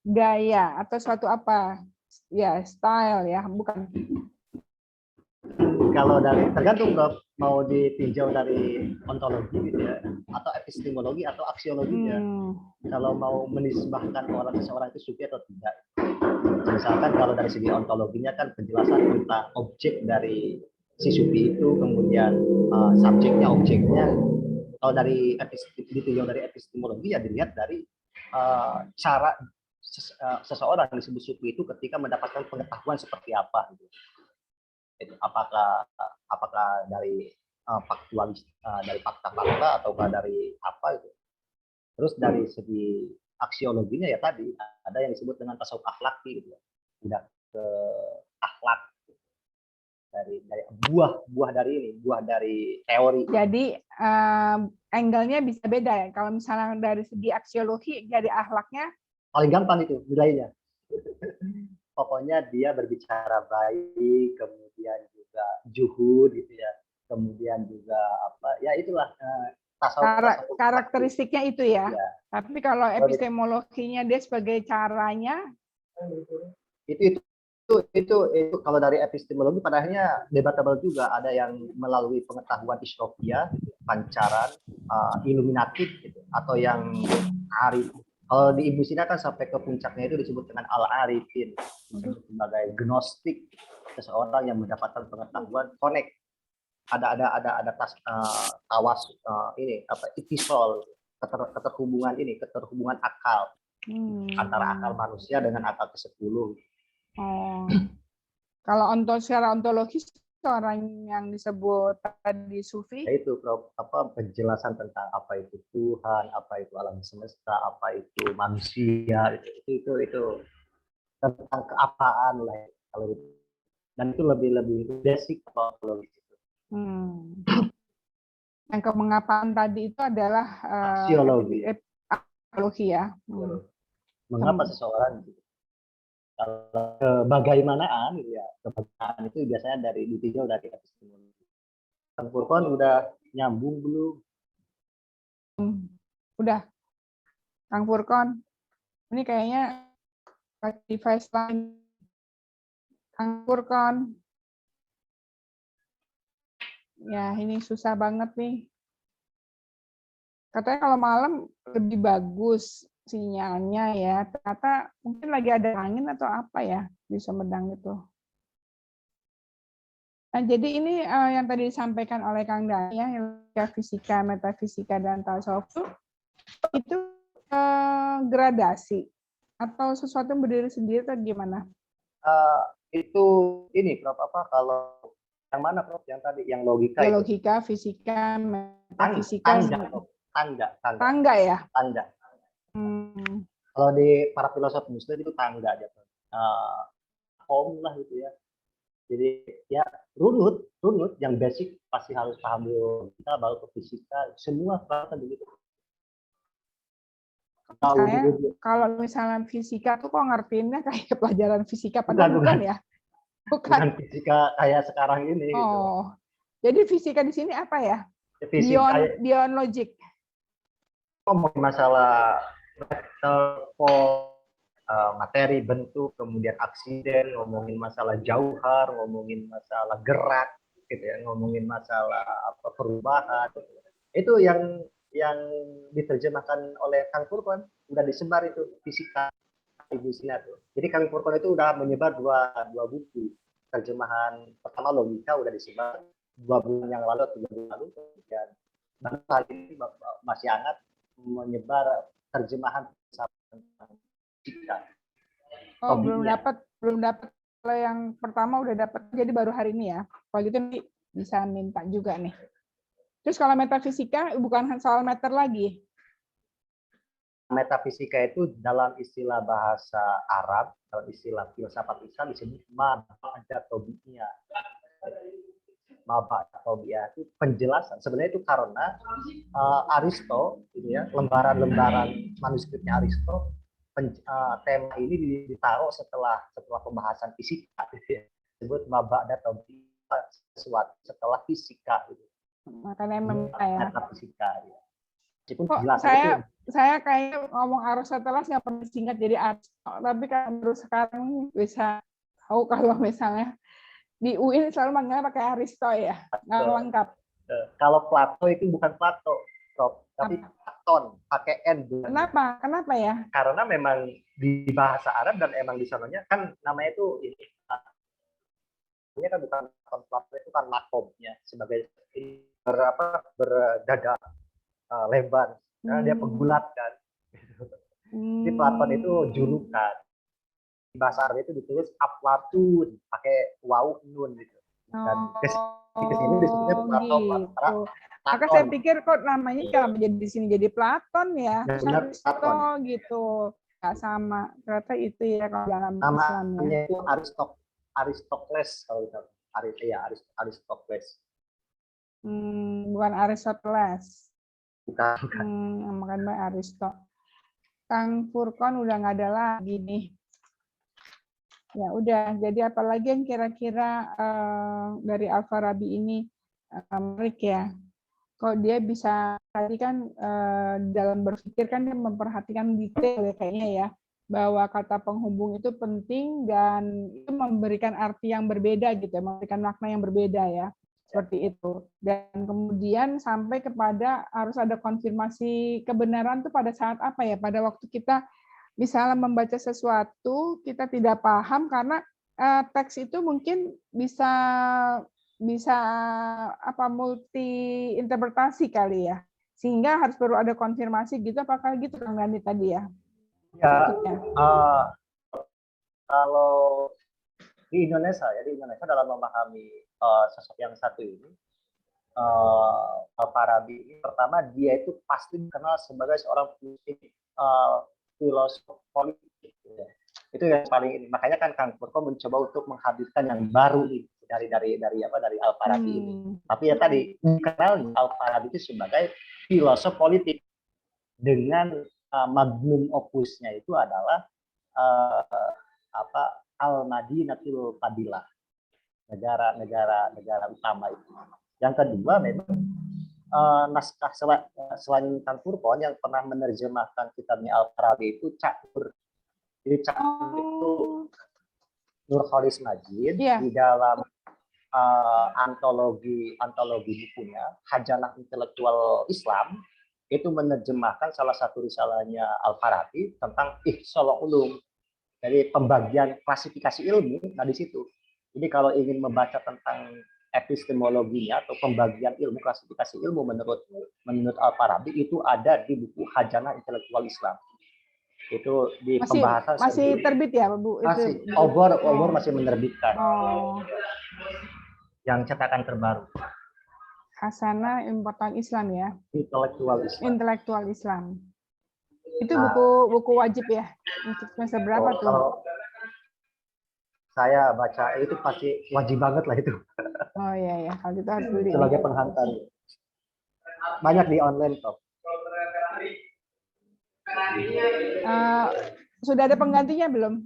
[SPEAKER 2] gaya atau suatu apa ya style ya bukan?
[SPEAKER 6] Kalau tergantung Prof, mau ditinjau dari ontologi gitu ya, atau epistemologi atau aksiologinya. Kalau mau menisbahkan seseorang itu sufi atau tidak. Misalkan kalau dari segi ontologinya kan penjelasan tentang objek dari si sufi itu, kemudian subjeknya, objeknya. Kalau ditinjau dari epistemologi ya dilihat dari cara seseorang disebut sufi itu ketika mendapatkan pengetahuan seperti apa. Gitu. Apakah dari faktualis dari fakta-fakta ataukah dari apa itu. Terus dari segi aksiologinya ya tadi ada yang disebut dengan tasawuf akhlaki gitu ya. Udah ke akhlak dari buah dari teori.
[SPEAKER 2] Jadi angle-nya bisa beda ya. Kalau misalnya dari segi aksiologi dari akhlaknya
[SPEAKER 6] paling gampang itu nilainya. Pokoknya dia berbicara baik, kemudian juga juhud gitu ya, kemudian juga apa ya itulah tasawuf
[SPEAKER 2] karakteristiknya itu ya. Tapi kalau epistemologinya dia sebagai caranya
[SPEAKER 6] itu kalau dari epistemologi padahal debatable juga, ada yang melalui pengetahuan isrofiyah, pancaran, iluminatif gitu, atau yang arif. Kalau di Ibnu Sina kan sampai ke puncaknya itu disebut dengan al-arifin, sebagai gnostik, seseorang yang mendapatkan pengetahuan connect. Ada tawas itisol, keterhubungan akal antara akal manusia dengan akal ke-10.
[SPEAKER 2] Kalau secara ontologis orang yang disebut tadi sufi
[SPEAKER 6] itu penjelasan tentang apa itu Tuhan, apa itu alam semesta, apa itu manusia, itu tentang keapaan lah kalau itu. Dan itu lebih basic kalau itu.
[SPEAKER 2] Yang kemengapaan tadi itu adalah aksiologi ya.
[SPEAKER 6] Mengapa seseorang gitu. Kalau kebagaimanaan ya, kebagaimanaan itu biasanya ditinjau dari epistemologi. Kang Furqon udah nyambung belum?
[SPEAKER 2] Udah. Kang Furqon. Ini kayaknya device lain. Kang Furqon. Ya, ini susah banget nih. Katanya kalau malam lebih bagus sinyalnya ya, ternyata mungkin lagi ada angin atau apa ya di Sumedang itu. Nah, jadi ini yang tadi disampaikan oleh Kang Dani ya, fisika, metafisika, dan tasawuf itu gradasi atau sesuatu yang berdiri sendiri atau gimana?
[SPEAKER 6] Itu ini Prof, kalau yang mana Prof? Yang tadi yang logika
[SPEAKER 2] ya,
[SPEAKER 6] itu?
[SPEAKER 2] Logika, fisika, metafisika.
[SPEAKER 6] tangga.
[SPEAKER 2] Tangga ya.
[SPEAKER 6] Tangga.
[SPEAKER 2] Hmm.
[SPEAKER 6] Kalau di para filosof Muslim itu tangga aja, lah gitu ya. Jadi ya runut yang basic pasti harus paham dulu kita, baru ke fisika, semua kan begitu.
[SPEAKER 2] Saya kalau misalnya fisika tuh kok ngertiinnya kayak pelajaran fisika, padahal bukan ya?
[SPEAKER 6] Bukan fisika kayak sekarang ini.
[SPEAKER 2] Oh, gitu. Jadi fisika di sini apa ya? Beyond logic.
[SPEAKER 6] Ngomong masalah materi, bentuk, kemudian aksiden, ngomongin masalah jauhar, ngomongin masalah gerak, gitu ya, ngomongin masalah apa perubahan. Itu yang diterjemahkan oleh Kang Furqon, udah disebar itu fisika Ibu Sina tuh. Jadi Kang Furqon itu udah menyebar dua buku. Terjemahan pertama logika udah disebar 2 bulan yang lalu, 3 bulan lalu, dan saat ini masih hangat menyebar terjemahan fisika.
[SPEAKER 2] Oh, belum dapat. Kalau yang pertama udah dapat, jadi baru hari ini ya. Kalau gitu nanti bisa minta juga nih. Terus kalau metafisika bukan soal meter lagi.
[SPEAKER 6] Metafisika itu dalam istilah bahasa Arab, dalam istilah filsafat Islam disebut maba'da tabi'iyah. Maba'da itu penjelasan. Sebenarnya itu karena Aristo, gitu ya, lembaran-lembaran manuskripnya Aristo, tema ini ditaruh setelah pembahasan fisika, gitu ya. Disebut maba'da tabi'iyah, sesuatu setelah fisika, gitu.
[SPEAKER 2] Makanya memang ya.
[SPEAKER 6] Metafisika, ya.
[SPEAKER 2] Kok saya kayak ngomong Aristoteles nggak pernah singkat jadi Aristo, tapi kan baru sekarang bisa tahu kalau misalnya di UIN selalu manggilnya pakai Aristo ya, nggak lengkap.
[SPEAKER 6] Kalau Plato itu bukan Plato, tapi Platon, pakai N.
[SPEAKER 2] Kenapa ya?
[SPEAKER 6] Karena memang di bahasa Arab dan emang di sananya kan namanya itu ini kan bukan Plato, itu kan makomnya sebagai berdada lebar, karena dia pegulat kan. Di Platon itu julukan. Di bahasa Arab itu ditulis Aflatun, pakai waw nun gitu. Dan kesini disebutnya Platon.
[SPEAKER 2] Gitu. Maka saya pikir kok namanya kalau jadi di sini jadi Platon ya, Aristo gitu. Nggak sama. Ternyata itu ya kalau dalam Islam ya.
[SPEAKER 6] Namanya itu Aristokles kalau kita. Aristokles.
[SPEAKER 2] Bukan Aristoteles.
[SPEAKER 6] Bukan.
[SPEAKER 2] Makanya Aristo. Kang Furqon udah nggak ada lagi nih. Ya udah. Jadi apalagi yang kira-kira dari Al-Farabi ini menarik ya. Kok dia bisa tadi kan dalam berpikir kan dia memperhatikan detail ya kayaknya ya, bahwa kata penghubung itu penting dan itu memberikan arti yang berbeda gitu ya, memberikan makna yang berbeda ya. Seperti itu. Dan kemudian sampai kepada harus ada konfirmasi kebenaran itu pada saat apa ya? Pada waktu kita misalnya membaca sesuatu, kita tidak paham karena teks itu mungkin bisa multi interpretasi kali ya. Sehingga harus perlu ada konfirmasi gitu, apakah gitu Kang Dani tadi ya?
[SPEAKER 6] Ya, kalau di Indonesia dalam memahami sosok yang satu ini, Al-Farabi ini pertama dia itu pasti dikenal sebagai seorang filosof politik. Ya. Itu yang paling ini. Makanya kan Kang Furqon mencoba untuk menghadirkan yang baru nih dari Al-Farabi ini. Tapi ya tadi dikenal Al-Farabi itu sebagai filosof politik dengan magnum opusnya itu adalah Al-Madinatul Fadilah. Negara utama itu. Yang kedua memang naskah selain Kang Furqon yang pernah menerjemahkan kitabnya Al-Farabi itu Cakur. Jadi Cakur itu Nurholis Majid di dalam antologi bukunya Hajanah Intelektual Islam itu menerjemahkan salah satu risalahnya Al-Farabi tentang ihsalul ulum. Jadi pembagian klasifikasi ilmu, nah di situ. Jadi kalau ingin membaca tentang epistemologinya atau pembagian ilmu, klasifikasi ilmu menurut Al-Farabi itu ada di buku Hajanah Intelektual Islam. Itu di pembahasan
[SPEAKER 2] masih terbit ya, Bu?
[SPEAKER 6] Masih. Obor masih menerbitkan. Yang cetakan terbaru.
[SPEAKER 2] Khazanah Ilmu Pengetahuan Islam ya,
[SPEAKER 6] Intelektual Islam.
[SPEAKER 2] intelektual Islam. Itu
[SPEAKER 6] Nah.
[SPEAKER 2] buku wajib ya untuk semester berapa tuh?
[SPEAKER 6] Kalau saya baca itu pasti wajib banget lah itu
[SPEAKER 2] Oh iya ya, kalau kita harus beli.
[SPEAKER 6] sebagai penghantar. Banyak di online kok.
[SPEAKER 2] Sudah ada penggantinya belum?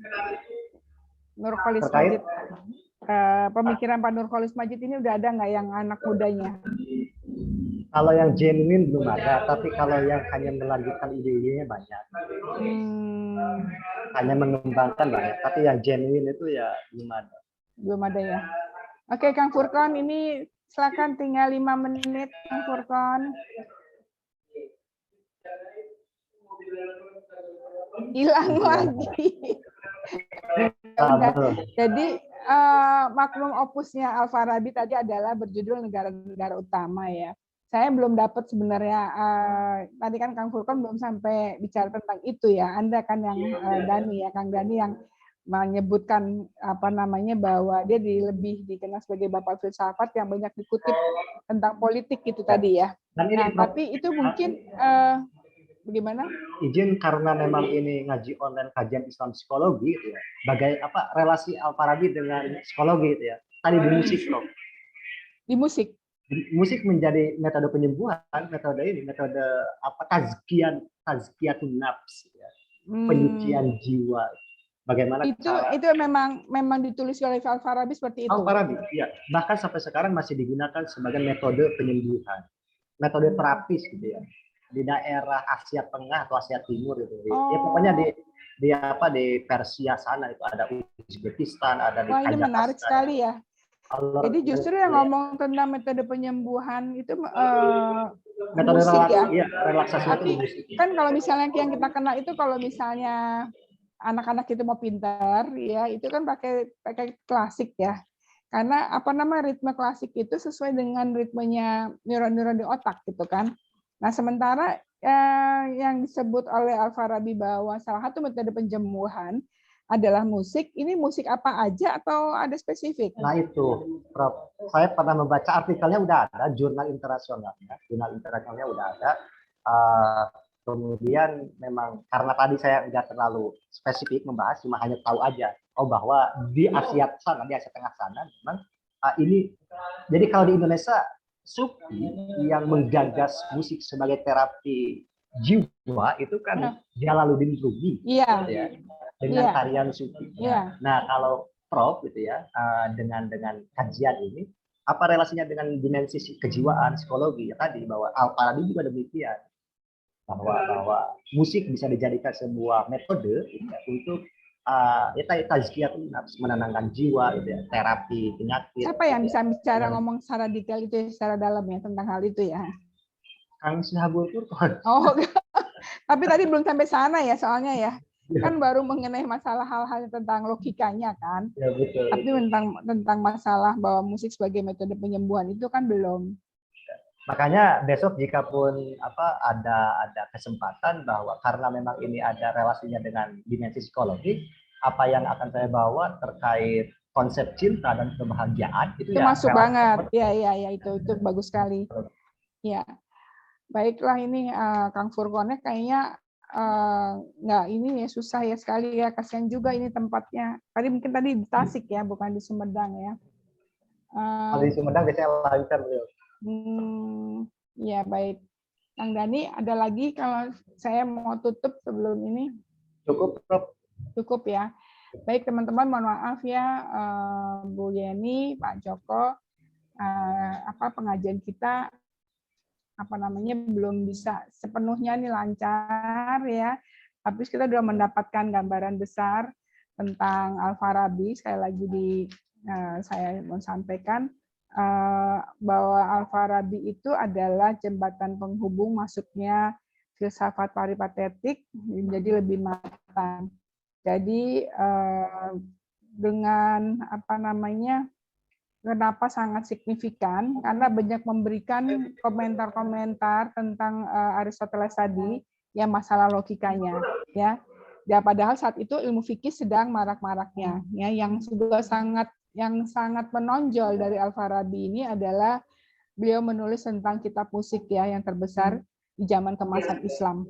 [SPEAKER 2] Nurkholis
[SPEAKER 6] Terkait?
[SPEAKER 2] Majid. Pemikiran Pak Nurkholis Majid ini udah ada nggak yang anak mudanya?
[SPEAKER 6] Kalau yang genuine belum ada, tapi kalau yang hanya melanjutkan ide-idenya banyak. Hanya mengembangkan banyak, tapi yang genuine itu ya belum ada.
[SPEAKER 2] Belum ada ya. Oke, Kang Furkon, ini silakan tinggal 5 menit, Kang Furkon. Hilang lagi. Udah. Jadi maklum opusnya Al-Farabi tadi adalah berjudul Negara-Negara Utama ya. Saya belum dapat sebenarnya, tadi kan Kang Furkon belum sampai bicara tentang itu ya. Anda kan yang Dani ya, Kang Dani yang menyebutkan bahwa dia lebih dikenal sebagai bapak filsafat yang banyak dikutip tentang politik itu tadi ya. Nah, tapi itu mungkin bagaimana?
[SPEAKER 6] Izin karena memang ini ngaji online kajian Islam psikologi gitu ya. Relasi Al-Farabi dengan psikologi gitu ya. Tadi di musik loh.
[SPEAKER 2] Di musik.
[SPEAKER 6] Musik menjadi metode penyembuhan, metode tazkiyatun nafs ya. Penyucian jiwa. Bagaimana
[SPEAKER 2] itu memang ditulis oleh Al-Farabi seperti itu.
[SPEAKER 6] Al-Farabi, ya. Bahkan sampai sekarang masih digunakan sebagai metode penyembuhan. Metode terapis gitu ya. Di daerah Asia Tengah atau Asia Timur gitu. Ya pokoknya di Persia sana itu ada Uzbekistan, ada di Kazakhstan.
[SPEAKER 2] Ini menarik sekali ya. Jadi justru yang ngomong tentang metode penyembuhan itu
[SPEAKER 6] metode
[SPEAKER 2] musik ya.
[SPEAKER 6] Relaksasi.
[SPEAKER 2] Tapi kan kalau misalnya yang kita kenal itu kalau misalnya anak-anak itu mau pintar ya itu kan pakai klasik ya. Karena ritme klasik itu sesuai dengan ritmenya neuron-neuron di otak gitu kan. Nah, sementara yang disebut oleh Al-Farabi bahwa salah satu metode penyembuhan adalah musik, ini musik apa aja atau ada spesifik?
[SPEAKER 6] Nah itu, Prof. Saya pernah membaca artikelnya udah ada, jurnal internasionalnya udah ada. Kemudian memang karena tadi saya nggak terlalu spesifik membahas, cuma hanya tahu aja, bahwa di Asia Tengah sana, memang ini. Jadi kalau di Indonesia Sufi yang menggagas musik sebagai terapi jiwa itu kan Jalaluddin Rumi, ya, dengan tarian Sufi. Nah kalau Prof gitu ya, dengan kajian ini, apa relasinya dengan dimensi kejiwaan, psikologi ya tadi bahwa Al-Farabi juga demikian, bahwa musik bisa dijadikan sebuah metode ya, untuk tazkiyatun nafs, menenangkan jiwa, gitu ya, terapi penyakit.
[SPEAKER 2] Siapa yang bisa bicara ngomong secara detail itu secara dalam ya tentang hal itu ya?
[SPEAKER 6] Kang Sihabul Furqon.
[SPEAKER 2] Oh, tapi tadi belum sampai sana ya soalnya ya. Kan baru mengenai masalah hal-hal tentang logikanya kan.
[SPEAKER 6] Ya, betul.
[SPEAKER 2] Tapi tentang masalah bahwa musik sebagai metode penyembuhan itu kan belum.
[SPEAKER 6] Makanya besok jikapun ada kesempatan bahwa karena memang ini ada relasinya dengan dimensi psikologi, apa yang akan saya bawa terkait konsep cinta dan kebahagiaan itu ya
[SPEAKER 2] masuk banget. Ya itu bagus sekali. Ya. Baiklah ini Kang Furqonnya kayaknya nggak ini ya susah ya sekali ya, kasihan juga ini tempatnya. Mungkin tadi di Tasik ya, bukan di Sumedang ya.
[SPEAKER 6] Kalau di Sumedang biasanya lancar beliau.
[SPEAKER 2] Ya baik, Kang Dani ada lagi kalau saya mau tutup sebelum ini?
[SPEAKER 6] Cukup, Prof.
[SPEAKER 2] Cukup ya. Baik teman-teman, mohon maaf ya Bu Yeni, Pak Joko, pengajian kita belum bisa sepenuhnya nih lancar ya. Tapi kita sudah mendapatkan gambaran besar tentang Al-Farabi. Sekali lagi saya mau sampaikan bahwa Al-Farabi itu adalah jembatan penghubung masuknya filsafat peripatetik menjadi lebih matang. Jadi dengan kenapa sangat signifikan karena banyak memberikan komentar-komentar tentang Aristoteles tadi yang masalah logikanya ya. Ya padahal saat itu ilmu fikih sedang marak-maraknya ya, yang sangat menonjol dari Al-Farabi ini adalah beliau menulis tentang kitab musik ya yang terbesar di zaman kemasan Islam.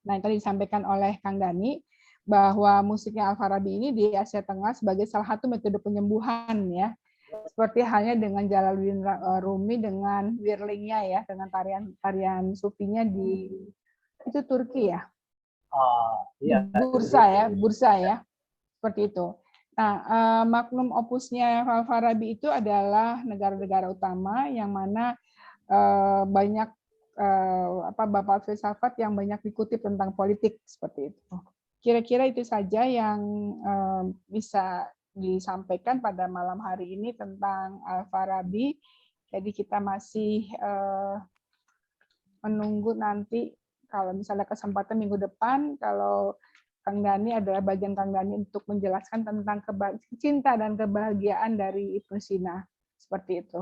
[SPEAKER 2] Nah, yang tadi disampaikan oleh Kang Dani bahwa musiknya Al-Farabi ini di Asia Tengah sebagai salah satu metode penyembuhan ya. Seperti halnya dengan Jalaluddin Rumi dengan wirlingnya ya, dengan tarian sufinya di itu Turki ya.
[SPEAKER 6] Iya.
[SPEAKER 2] Bursa ya. Seperti itu. Nah, magnum opusnya Al-Farabi itu adalah negara-negara utama yang mana banyak bapak filsafat yang banyak dikutip tentang politik seperti itu. Kira-kira itu saja yang bisa disampaikan pada malam hari ini tentang Al-Farabi. Jadi kita masih menunggu nanti kalau misalnya kesempatan minggu depan, kalau Kang Dani adalah bagian Kang Dani untuk menjelaskan tentang cinta dan kebahagiaan dari Ibnu Sina. Seperti itu.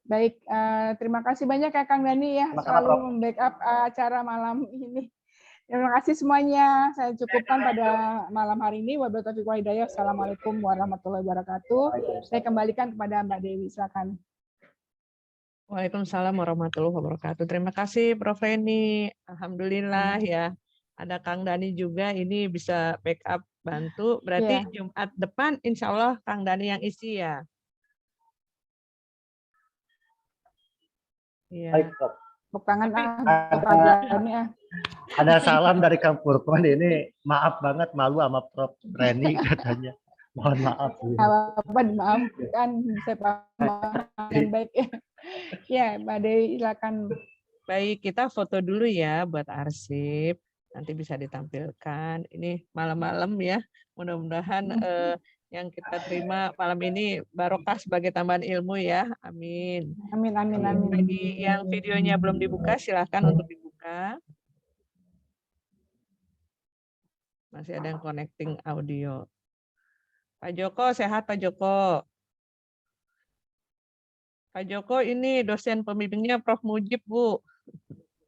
[SPEAKER 2] Baik, terima kasih banyak ya Kang Dani ya, selalu membackup acara malam ini. Terima kasih semuanya. Saya cukupkan pada malam hari ini. Wabillahi taufiq wal hidayah. Assalamualaikum warahmatullahi wabarakatuh. Saya kembalikan kepada Mbak Dewi. Silakan.
[SPEAKER 1] Waalaikumsalam warahmatullahi wabarakatuh. Terima kasih Prof. Reni. Alhamdulillah ya. Ada Kang Dani juga ini bisa backup bantu. Berarti Jumat depan insya Allah Kang Dani yang isi ya. Iya.
[SPEAKER 6] Baik, Prof.
[SPEAKER 2] Tepuk tangan
[SPEAKER 6] Ada salam dari Kang Purkon ini, maaf banget malu sama Prof. Reni katanya. Mohon maaf.
[SPEAKER 2] Apa dimaafkan, saya paham baik ya. Ya, Mbak Dewi silakan.
[SPEAKER 1] Baik, kita foto dulu ya buat arsip. Nanti bisa ditampilkan. Ini malam-malam ya. Mudah-mudahan yang kita terima malam ini barokah sebagai tambahan ilmu ya. Amin.
[SPEAKER 2] Amin, amin, amin.
[SPEAKER 1] Bagi yang videonya belum dibuka, silahkan untuk dibuka. Masih ada yang connecting audio. Pak Joko, sehat Pak Joko? Pak Joko ini dosen pembimbingnya Prof. Mujib, Bu.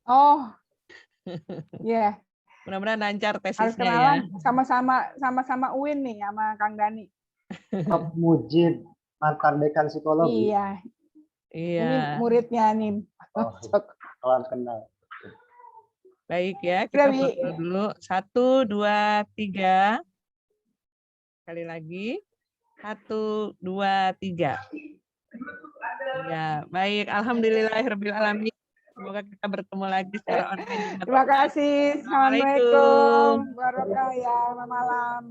[SPEAKER 2] Oh, ya. Yeah.
[SPEAKER 1] Mudah-mudahan lancar tesisnya
[SPEAKER 2] harus kenalan,
[SPEAKER 1] ya.
[SPEAKER 2] Sama-sama UIN nih sama Kang Dani.
[SPEAKER 6] Prof. Mujib, mantan dekan psikologi.
[SPEAKER 2] Iya. Ini muridnya nih.
[SPEAKER 6] Kawan kenal.
[SPEAKER 1] Baik ya, kita foto dulu. 1, 2, 3. Sekali lagi. 1, 2, 3. Ya, baik. Alhamdulillahirabbil alamin. Semoga kita bertemu lagi secara online.
[SPEAKER 2] Terima kasih. Assalamualaikum. Barokah ya, malam.